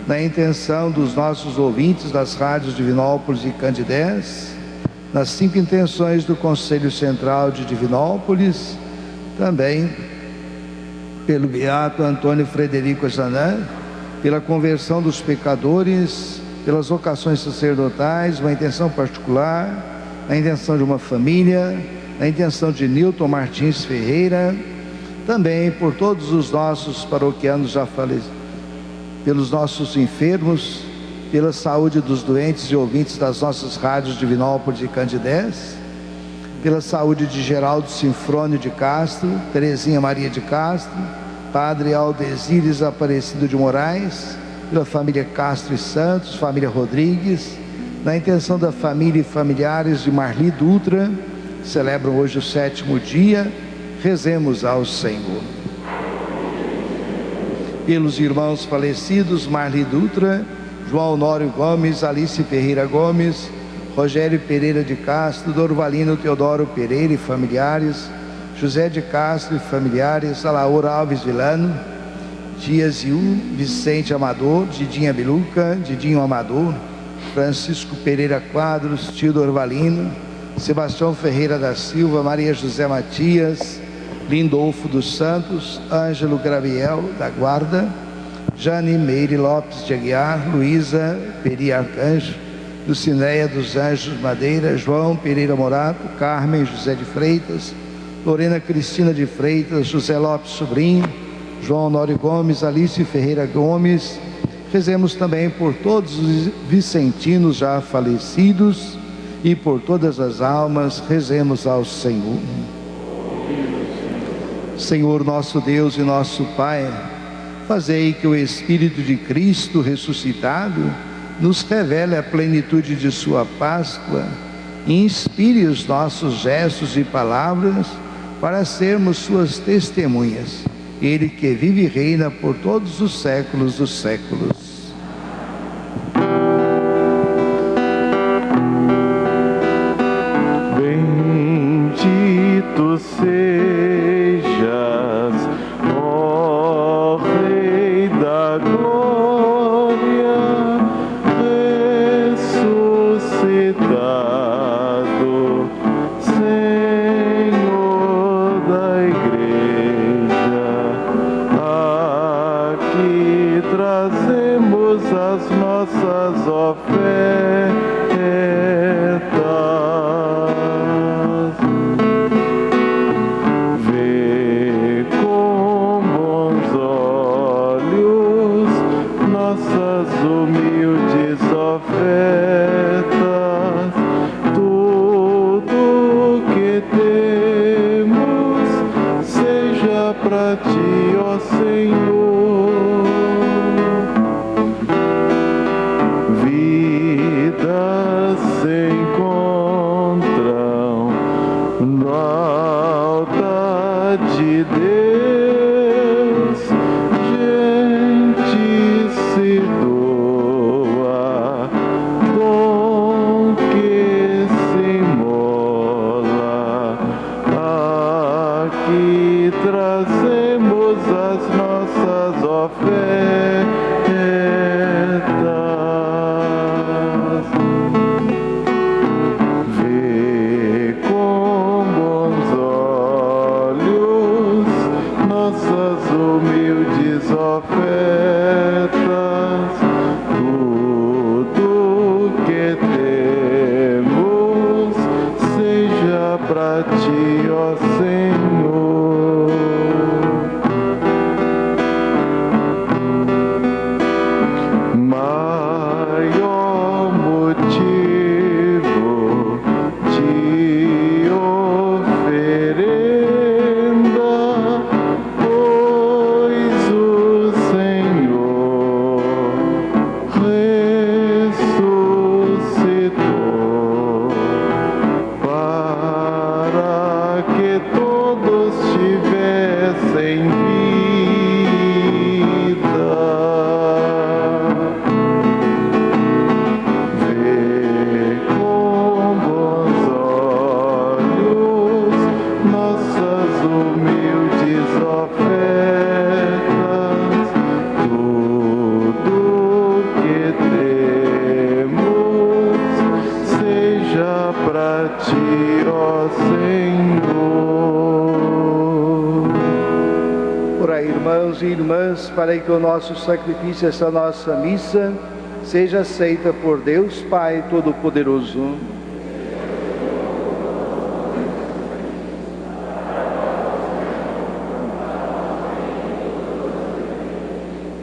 na intenção dos nossos ouvintes das rádios Divinópolis e Candidez, nas 5 intenções do Conselho Central de Divinópolis, Também pelo beato Antônio Frederico Janã, pela conversão dos pecadores, pelas vocações sacerdotais, uma intenção particular, a intenção de uma família, a intenção de Nilton Martins Ferreira, também por todos os nossos paroquianos já falecidos, pelos nossos enfermos, pela saúde dos doentes e ouvintes das nossas rádios Divinópolis e Candidez, pela saúde de Geraldo Sinfrônio de Castro, Terezinha Maria de Castro, Padre Aldesíris Aparecido de Moraes, pela família Castro e Santos, família Rodrigues, na intenção da família e familiares de Marli Dutra, que celebram hoje o 7º dia, rezemos ao Senhor. Pelos irmãos falecidos, Marli Dutra, João Honório Gomes, Alice Ferreira Gomes, Rogério Pereira de Castro, Dorvalino Teodoro Pereira e familiares, José de Castro e familiares, Alaor Alves Vilano, Dias Iu, Vicente Amador, Didinha Biluca, Didinho Amador, Francisco Pereira Quadros, tio Dorvalino, Sebastião Ferreira da Silva, Maria José Matias, Lindolfo dos Santos, Ângelo Graviel da Guarda, Jane Meire Lopes de Aguiar, Luísa Peri Arcanjo, Lucinéia dos Anjos Madeira, João Pereira Morato, Carmen José de Freitas, Lorena Cristina de Freitas, José Lopes Sobrinho, João Honório Gomes, Alice Ferreira Gomes. Rezemos também por todos os vicentinos já falecidos e por todas as almas. Rezemos ao Senhor. Senhor nosso Deus e nosso Pai, fazei que o Espírito de Cristo ressuscitado nos revele a plenitude de sua Páscoa e inspire os nossos gestos e palavras para sermos suas testemunhas. Ele que vive e reina por todos os séculos dos séculos. Bendito sejas, ó Rei da Glória, ressuscitado, Senhor da Igreja. Aqui trazemos as nossas ofertas. Vê com bons olhos nossas humildes ofertas. Tudo que temos seja para ti, ó Senhor. Vidas se encontram no altar de Deus, gente se doa, dom que se mola. Aqui trazemos as nossas ofertas. Vê com bons olhos nossas humildes ofertas. Tudo que temos seja para ti, ó Senhor. Maior motivo de oferenda, pois o Senhor irmãs, para que o nosso sacrifício, essa nossa missa, seja aceita por Deus Pai Todo-Poderoso.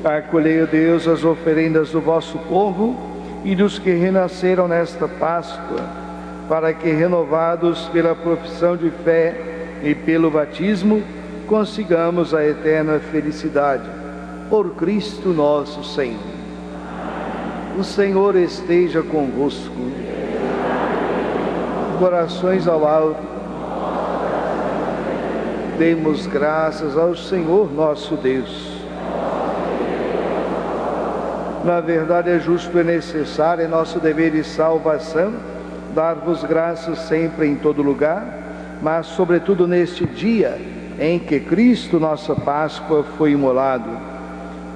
Acolhei, ó Deus, as oferendas do vosso povo e dos que renasceram nesta Páscoa, para que, renovados pela profissão de fé e pelo batismo, consigamos a eterna felicidade. Por Cristo nosso Senhor. O Senhor esteja convosco. Corações ao alto. Demos graças ao Senhor nosso Deus. Na verdade, é justo e necessário, é nosso dever e salvação, dar-vos graças sempre em todo lugar, mas sobretudo neste dia em que Cristo, nossa Páscoa, foi imolado.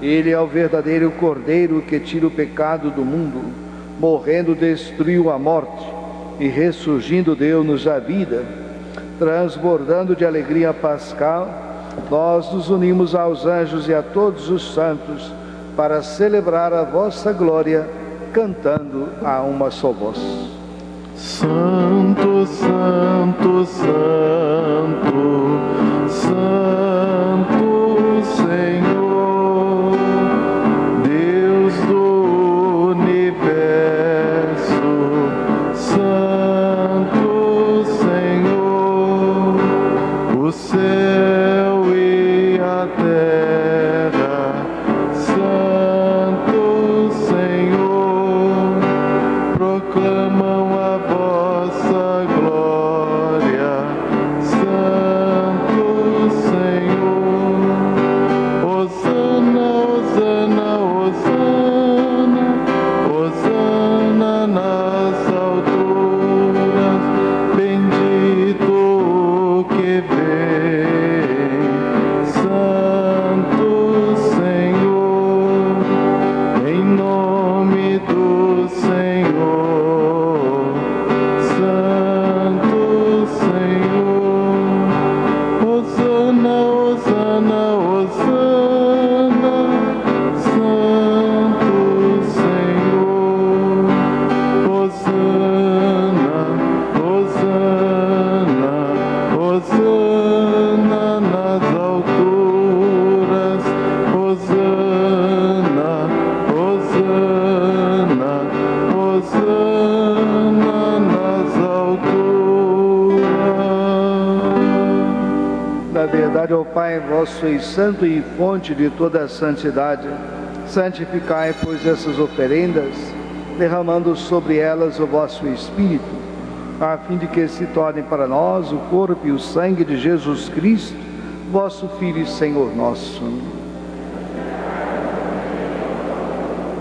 Ele é o verdadeiro Cordeiro que tira o pecado do mundo, morrendo destruiu a morte e ressurgindo deu-nos a vida. Transbordando de alegria pascal, nós nos unimos aos anjos e a todos os santos para celebrar a vossa glória, cantando a uma só voz. Santo, Santo, Santo, Santo Senhor, Deus do universo. Santo Senhor, o céu e a terra. Santo Senhor, proclamam a vossa glória. Santo Senhor, hosana, hosana, hosana, hosana nas alturas, bendito o que vem. Santo Senhor, em nome do Senhor. Santo Senhor, hosana, hosana, hosana. Santo Senhor, hosana, hosana, hosana nas alturas. Hosana, hosana, hosana nas alturas. Na verdade, ó Pai, vós sois santo e fonte de toda a santidade. Santificai, pois, essas oferendas, derramando sobre elas o vosso Espírito, a fim de que se tornem para nós o corpo e o sangue de Jesus Cristo, vosso Filho e Senhor nosso.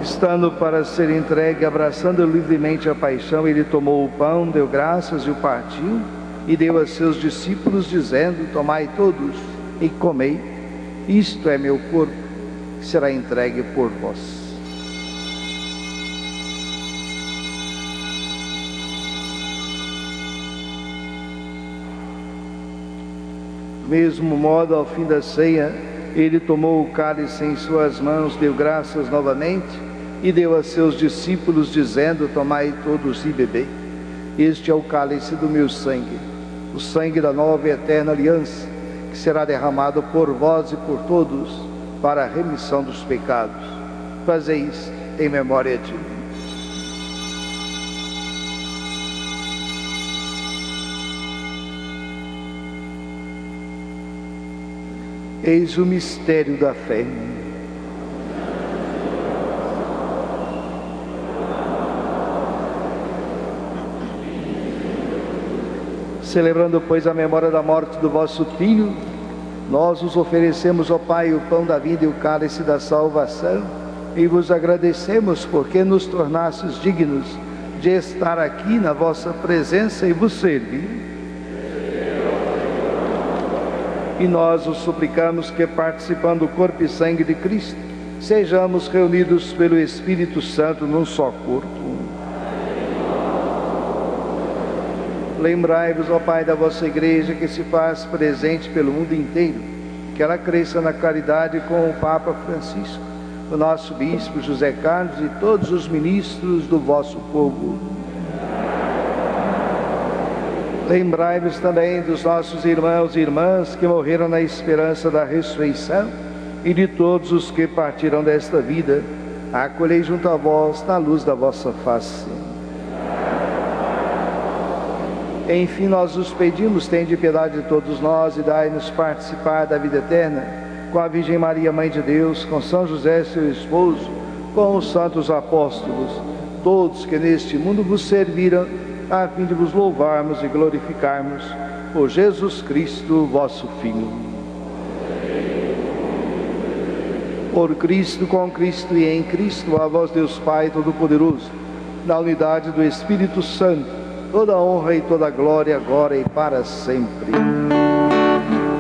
Estando para ser entregue, abraçando livremente a paixão, ele tomou o pão, deu graças e o partiu, e deu a seus discípulos, dizendo: tomai todos e comei, isto é meu corpo, que será entregue por vós. Do mesmo modo, ao fim da ceia, ele tomou o cálice em suas mãos, deu graças novamente e deu a seus discípulos, dizendo: tomai todos e bebei, este é o cálice do meu sangue, o sangue da nova e eterna aliança, que será derramado por vós e por todos para a remissão dos pecados. Fazei isto em memória de mim. Eis o mistério da fé. Celebrando, pois, a memória da morte do vosso Filho, nós os oferecemos, ó Pai, o pão da vida e o cálice da salvação, e vos agradecemos porque nos tornastes dignos de estar aqui na vossa presença e vos servir. E nós os suplicamos que, participando do corpo e sangue de Cristo, sejamos reunidos pelo Espírito Santo num só corpo. Lembrai-vos, ó Pai, da vossa Igreja, que se faz presente pelo mundo inteiro, que ela cresça na caridade com o Papa Francisco, o nosso Bispo José Carlos e todos os ministros do vosso povo. Lembrai-vos também dos nossos irmãos e irmãs que morreram na esperança da ressurreição e de todos os que partiram desta vida. Acolhei junto a vós na luz da vossa face. Enfim, nós os pedimos, tende piedade de todos nós e dai-nos participar da vida eterna, com a Virgem Maria, Mãe de Deus, com São José, seu esposo, com os santos apóstolos, todos que neste mundo vos serviram, a fim de vos louvarmos e glorificarmos, por Jesus Cristo, vosso Filho. Por Cristo, com Cristo e em Cristo, a vós Deus Pai Todo-Poderoso, na unidade do Espírito Santo, toda honra e toda glória, agora e para sempre.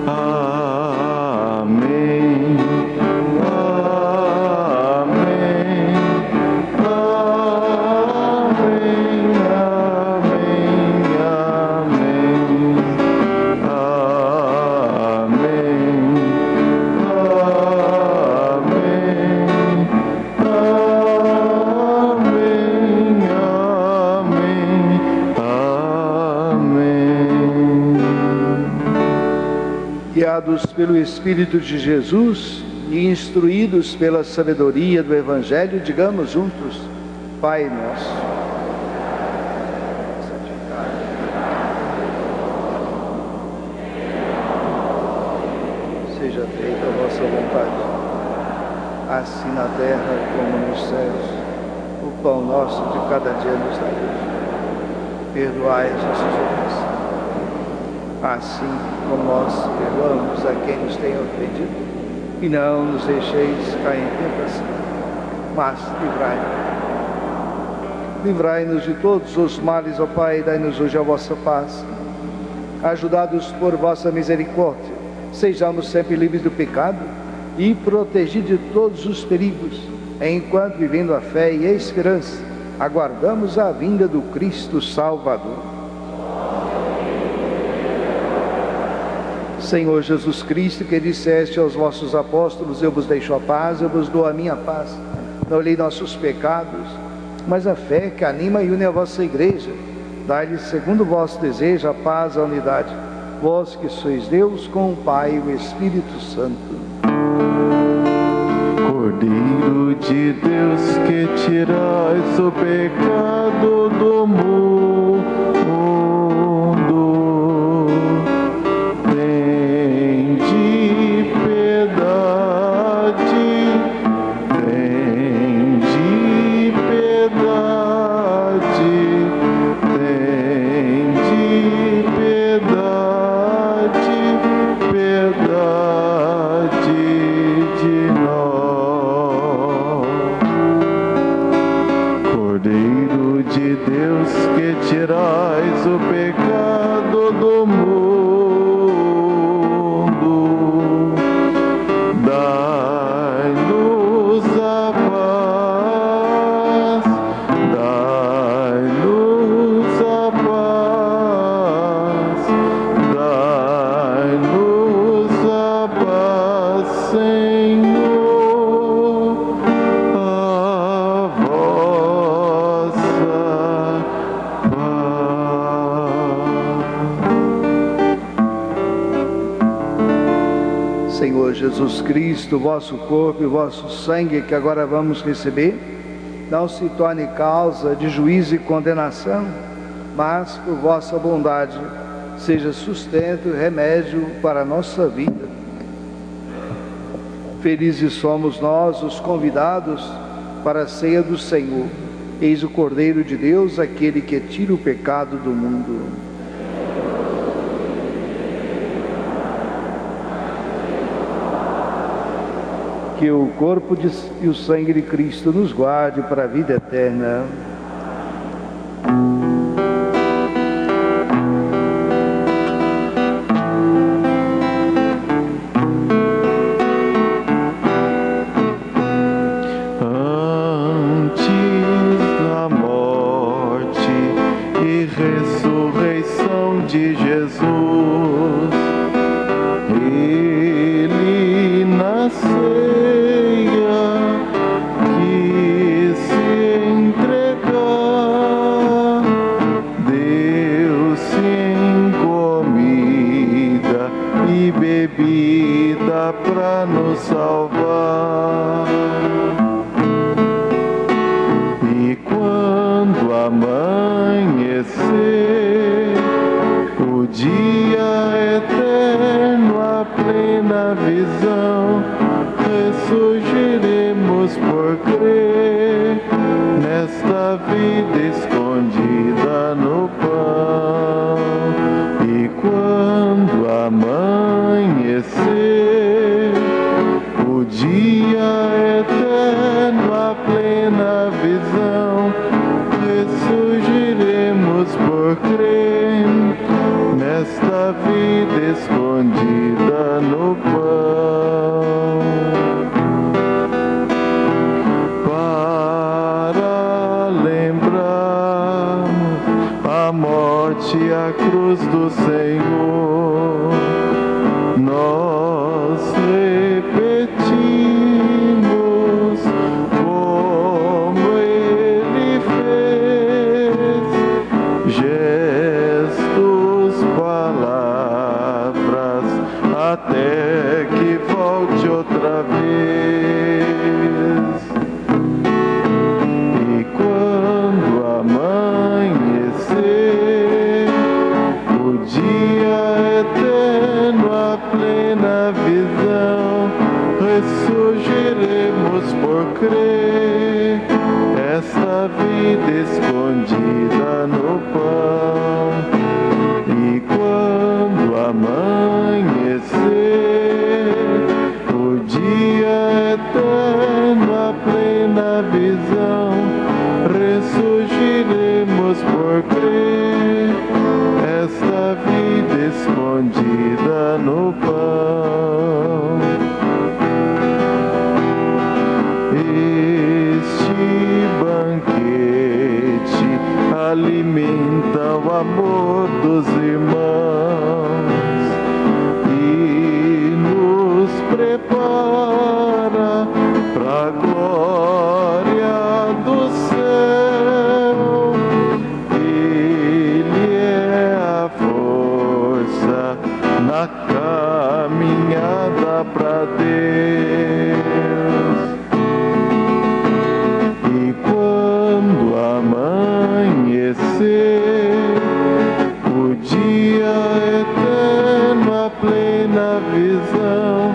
Amém. Amém. Amém. Guiados pelo Espírito de Jesus e instruídos pela sabedoria do Evangelho, digamos juntos: Pai nosso, seja feita a vossa vontade, assim na terra como nos céus. O pão nosso de cada dia nos dai hoje. Perdoai as nossas ofensas, assim como nós perdoamos a quem nos tem ofendido, e não nos deixeis cair em tentação, mas livrai-nos de todos os males, ó Pai, e dai-nos hoje a vossa paz. Ajudados por vossa misericórdia, sejamos sempre livres do pecado e protegidos de todos os perigos, enquanto, vivendo a fé e a esperança, aguardamos a vinda do Cristo Salvador. Senhor Jesus Cristo, que disseste aos vossos apóstolos: eu vos deixo a paz, eu vos dou a minha paz. Não olhei nossos pecados, mas a fé que anima e une a vossa igreja. Dai-lhe, segundo o vosso desejo, a paz, a unidade. Vós que sois Deus, com o Pai e o Espírito Santo. Cordeiro de Deus, que tirais o pecado do mundo, tirais o pecado do mundo, dai-nos a paz, dai-nos a paz, dai-nos a paz, Senhor, a vossa Senhor Jesus Cristo, vosso corpo e vosso sangue que agora vamos receber, não se torne causa de juízo e condenação, mas por vossa bondade seja sustento e remédio para a nossa vida. Felizes somos nós, os convidados para a ceia do Senhor. Eis o Cordeiro de Deus, aquele que tira o pecado do mundo. Que o corpo e o sangue de Cristo nos guarde para a vida eterna. Antes da morte e ressurreição de Jesus, Ele salvar. E quando amanhecer o dia eterno, a plena visão, ressurgiremos por crer nesta vida escondida no pão. E quando amanhecer o dia eterno, a plena visão, ressurgiremos por crer nesta vida escondida no pão. Para lembrarmos a morte e a cruz do Senhor, nós repetimos como Ele fez, gestos, palavras, até que volte outra vez. E quando amanhecer o dia eterno, a plena visão, ressurgiremos por crer esta vida escondida no pão. E quando amanhecer o dia eterno, a plena visão, ressurgiremos por crer esta vida escondida no pão. Este banquete alimenta o amor dos irmãos e nos prepara para a glória do céu. Ele é a força na caminhada para Deus. E quando amanhecer o dia eterno, a plena visão,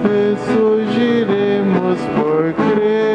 ressurgiremos por crer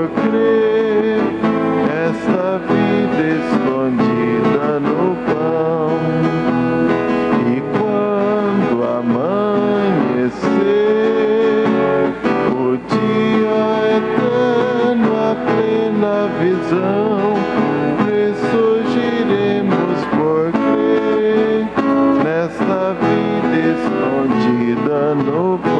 por crer, esta vida escondida no pão. E quando amanhecer, o dia eterno, a plena visão, ressurgiremos por crer, nesta vida escondida no pão.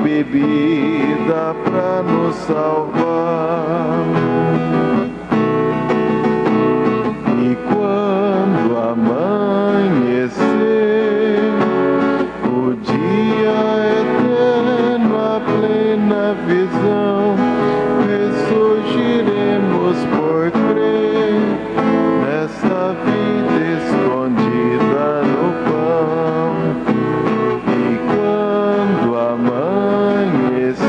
Bebida pra nos salvar. E quando amanhecer, o dia eterno, a plena visão, ressurgiremos por crer, nesta vida escondida no pão. E quando amanhecer,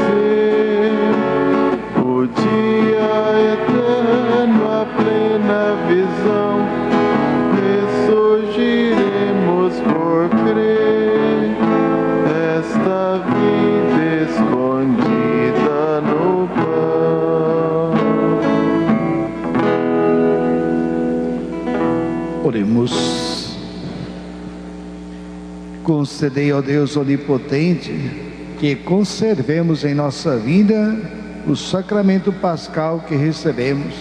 o dia eterno, a plena visão, ressurgiremos por crer, esta vida escondida no pão. Oremos. Concedei ao Deus onipotente que conservemos em nossa vida o sacramento pascal que recebemos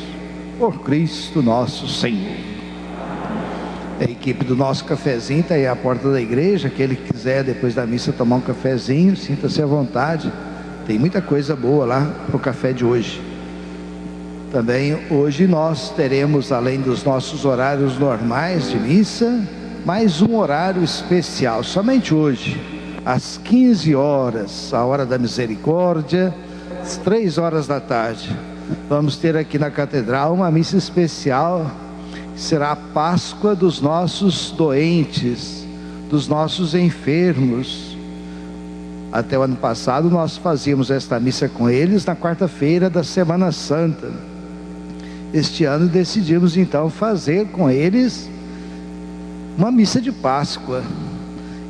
por Cristo nosso Senhor. A equipe do nosso cafezinho está aí à porta da igreja. Aquele que quiser depois da missa tomar um cafezinho, sinta-se à vontade. Tem muita coisa boa lá para o café de hoje. Também hoje nós teremos, além dos nossos horários normais de missa, mais um horário especial, somente hoje, às 15 horas, a hora da misericórdia, às 3 horas da tarde. Vamos ter aqui na catedral uma missa especial, que será a Páscoa dos nossos doentes, dos nossos enfermos. Até o ano passado nós fazíamos esta missa com eles na quarta-feira da Semana Santa. Este ano decidimos então fazer com eles uma missa de Páscoa.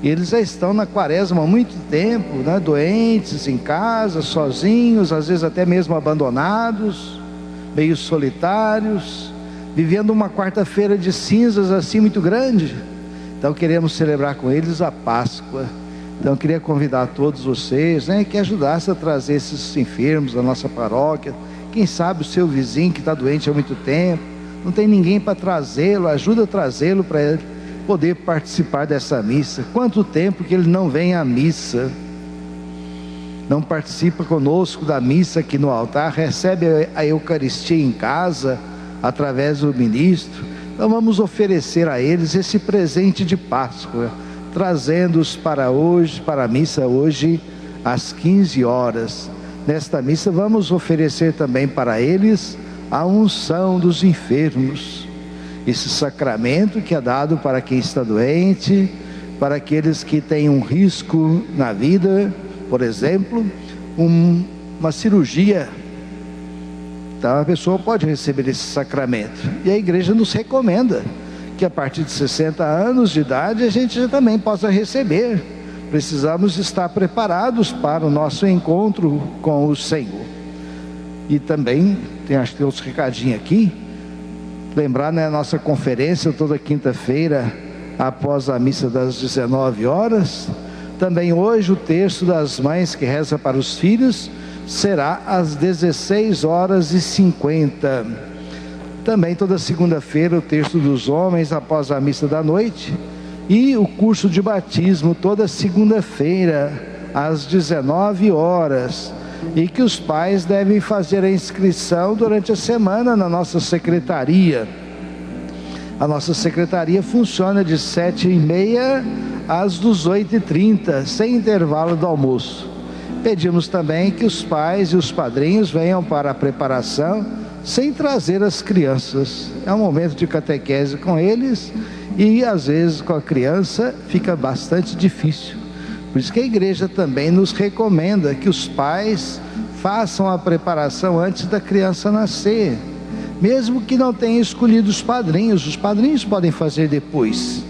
Eles já estão na quaresma há muito tempo, né? Doentes, em casa, sozinhos, às vezes até mesmo abandonados, meio solitários, vivendo uma quarta-feira de cinzas assim muito grande. Então queremos celebrar com eles a Páscoa. Então eu queria convidar todos vocês, né, que ajudassem a trazer esses enfermos da nossa paróquia. Quem sabe o seu vizinho que está doente há muito tempo, não tem ninguém para trazê-lo, ajuda a trazê-lo para ele poder participar dessa missa. Quanto tempo que ele não vem à missa, não participa conosco da missa aqui no altar, recebe a Eucaristia em casa, através do ministro. Então vamos oferecer a eles esse presente de Páscoa, trazendo-os para hoje, para a missa hoje, às 15 horas. Nesta missa vamos oferecer também para eles a unção dos enfermos, esse sacramento que é dado para quem está doente, para aqueles que têm um risco na vida, por exemplo, uma cirurgia. Então a pessoa pode receber esse sacramento, e a igreja nos recomenda que a partir de 60 anos de idade a gente já também possa receber. Precisamos estar preparados para o nosso encontro com o Senhor. E também, acho que tem outros recadinhos aqui. Lembrar, né, a nossa conferência toda quinta-feira, após a missa das 19 horas. Também hoje o terço das mães que reza para os filhos será às 16h50. Também toda segunda-feira o terço dos homens após a missa da noite, e o curso de batismo toda segunda-feira às 19 horas, e que os pais devem fazer a inscrição durante a semana na nossa secretaria. A nossa secretaria funciona de 7h30 às 18h30, sem intervalo do almoço. Pedimos também que os pais e os padrinhos venham para a preparação sem trazer as crianças. É um momento de catequese com eles e às vezes com a criança fica bastante difícil. Por isso que a igreja também nos recomenda que os pais façam a preparação antes da criança nascer, mesmo que não tenham escolhido os padrinhos podem fazer depois.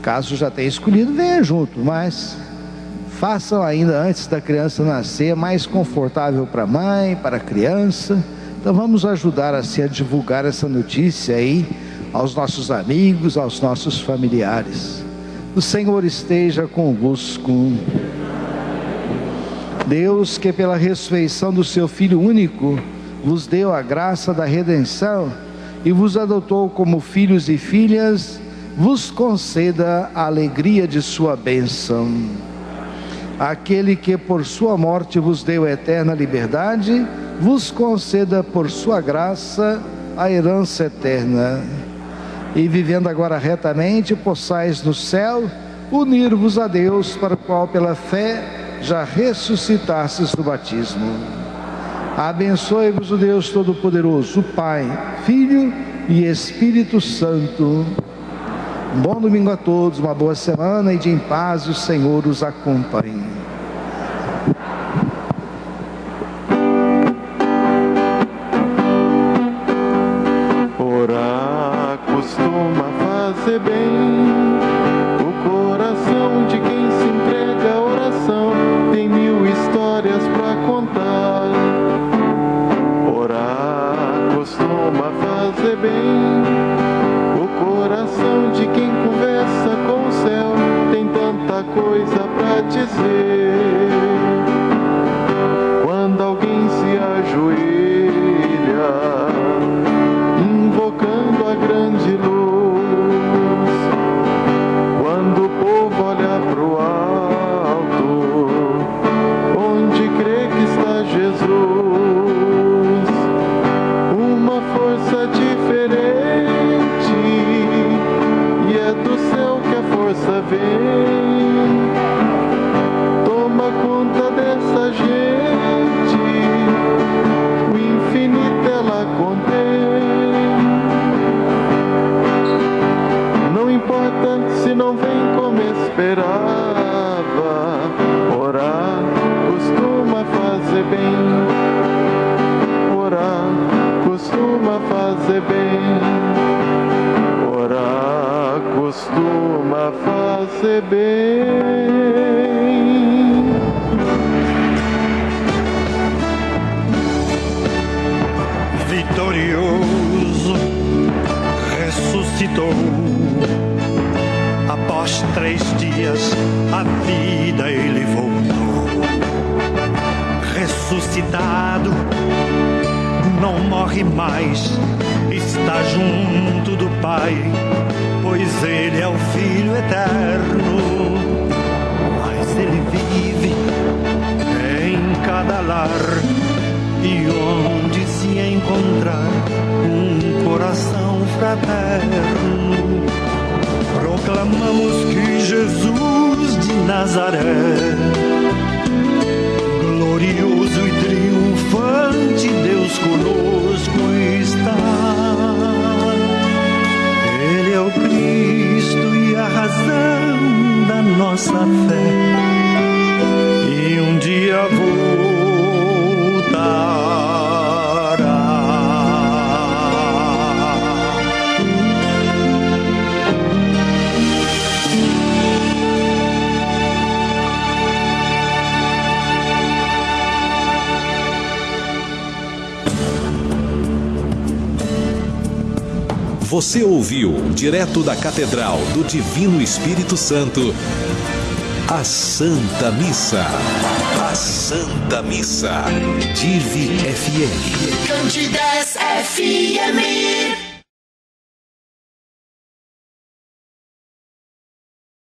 Caso já tenha escolhido, venha junto, mas façam ainda antes da criança nascer, é mais confortável para a mãe, para a criança. Então vamos ajudar assim a divulgar essa notícia aí aos nossos amigos, aos nossos familiares. O Senhor esteja convosco. Deus, que pela ressurreição do seu Filho único vos deu a graça da redenção e vos adotou como filhos e filhas, vos conceda a alegria de sua bênção. Aquele que por sua morte vos deu a eterna liberdade, vos conceda por sua graça a herança eterna. E vivendo agora retamente, possais no céu unir-vos a Deus, para o qual pela fé já ressuscitastes do batismo. Abençoe-vos o Deus Todo-Poderoso, o Pai, Filho e Espírito Santo. Um bom domingo a todos, uma boa semana e de em paz o Senhor os acompanhe. Orar costuma fazer bem, o coração de quem se entrega à oração tem 1000 histórias pra contar. Orar costuma fazer bem, o coração de quem conversa com o céu tem tanta coisa pra dizer. Quando alguém se ajoelha, invocando a grande luz, quando o povo olha pro alto, onde crê que está Jesus, uma força diferente, e é do céu que a força vem. Toma conta dessa gente, o infinito ela contém. Não importa se não vem como esperava, orar costuma fazer bem. Orar costuma fazer bem. Orar costuma fazer bem. Vitorioso ressuscitou. Após 3 dias a vida ele voltou. Ressuscitado, não morre mais, está junto do Pai, pois ele é o Filho eterno. Mas ele vive em cada lar, e onde se encontrar um coração fraterno, proclamamos que Jesus de Nazaré, glorioso e triunfante, Deus conosco está. Ele é o Cristo e a razão da nossa fé, e um dia voltará. Você ouviu, direto da Catedral do Divino Espírito Santo, a Santa Missa. A Santa Missa. Dive FM. Cândidas FM.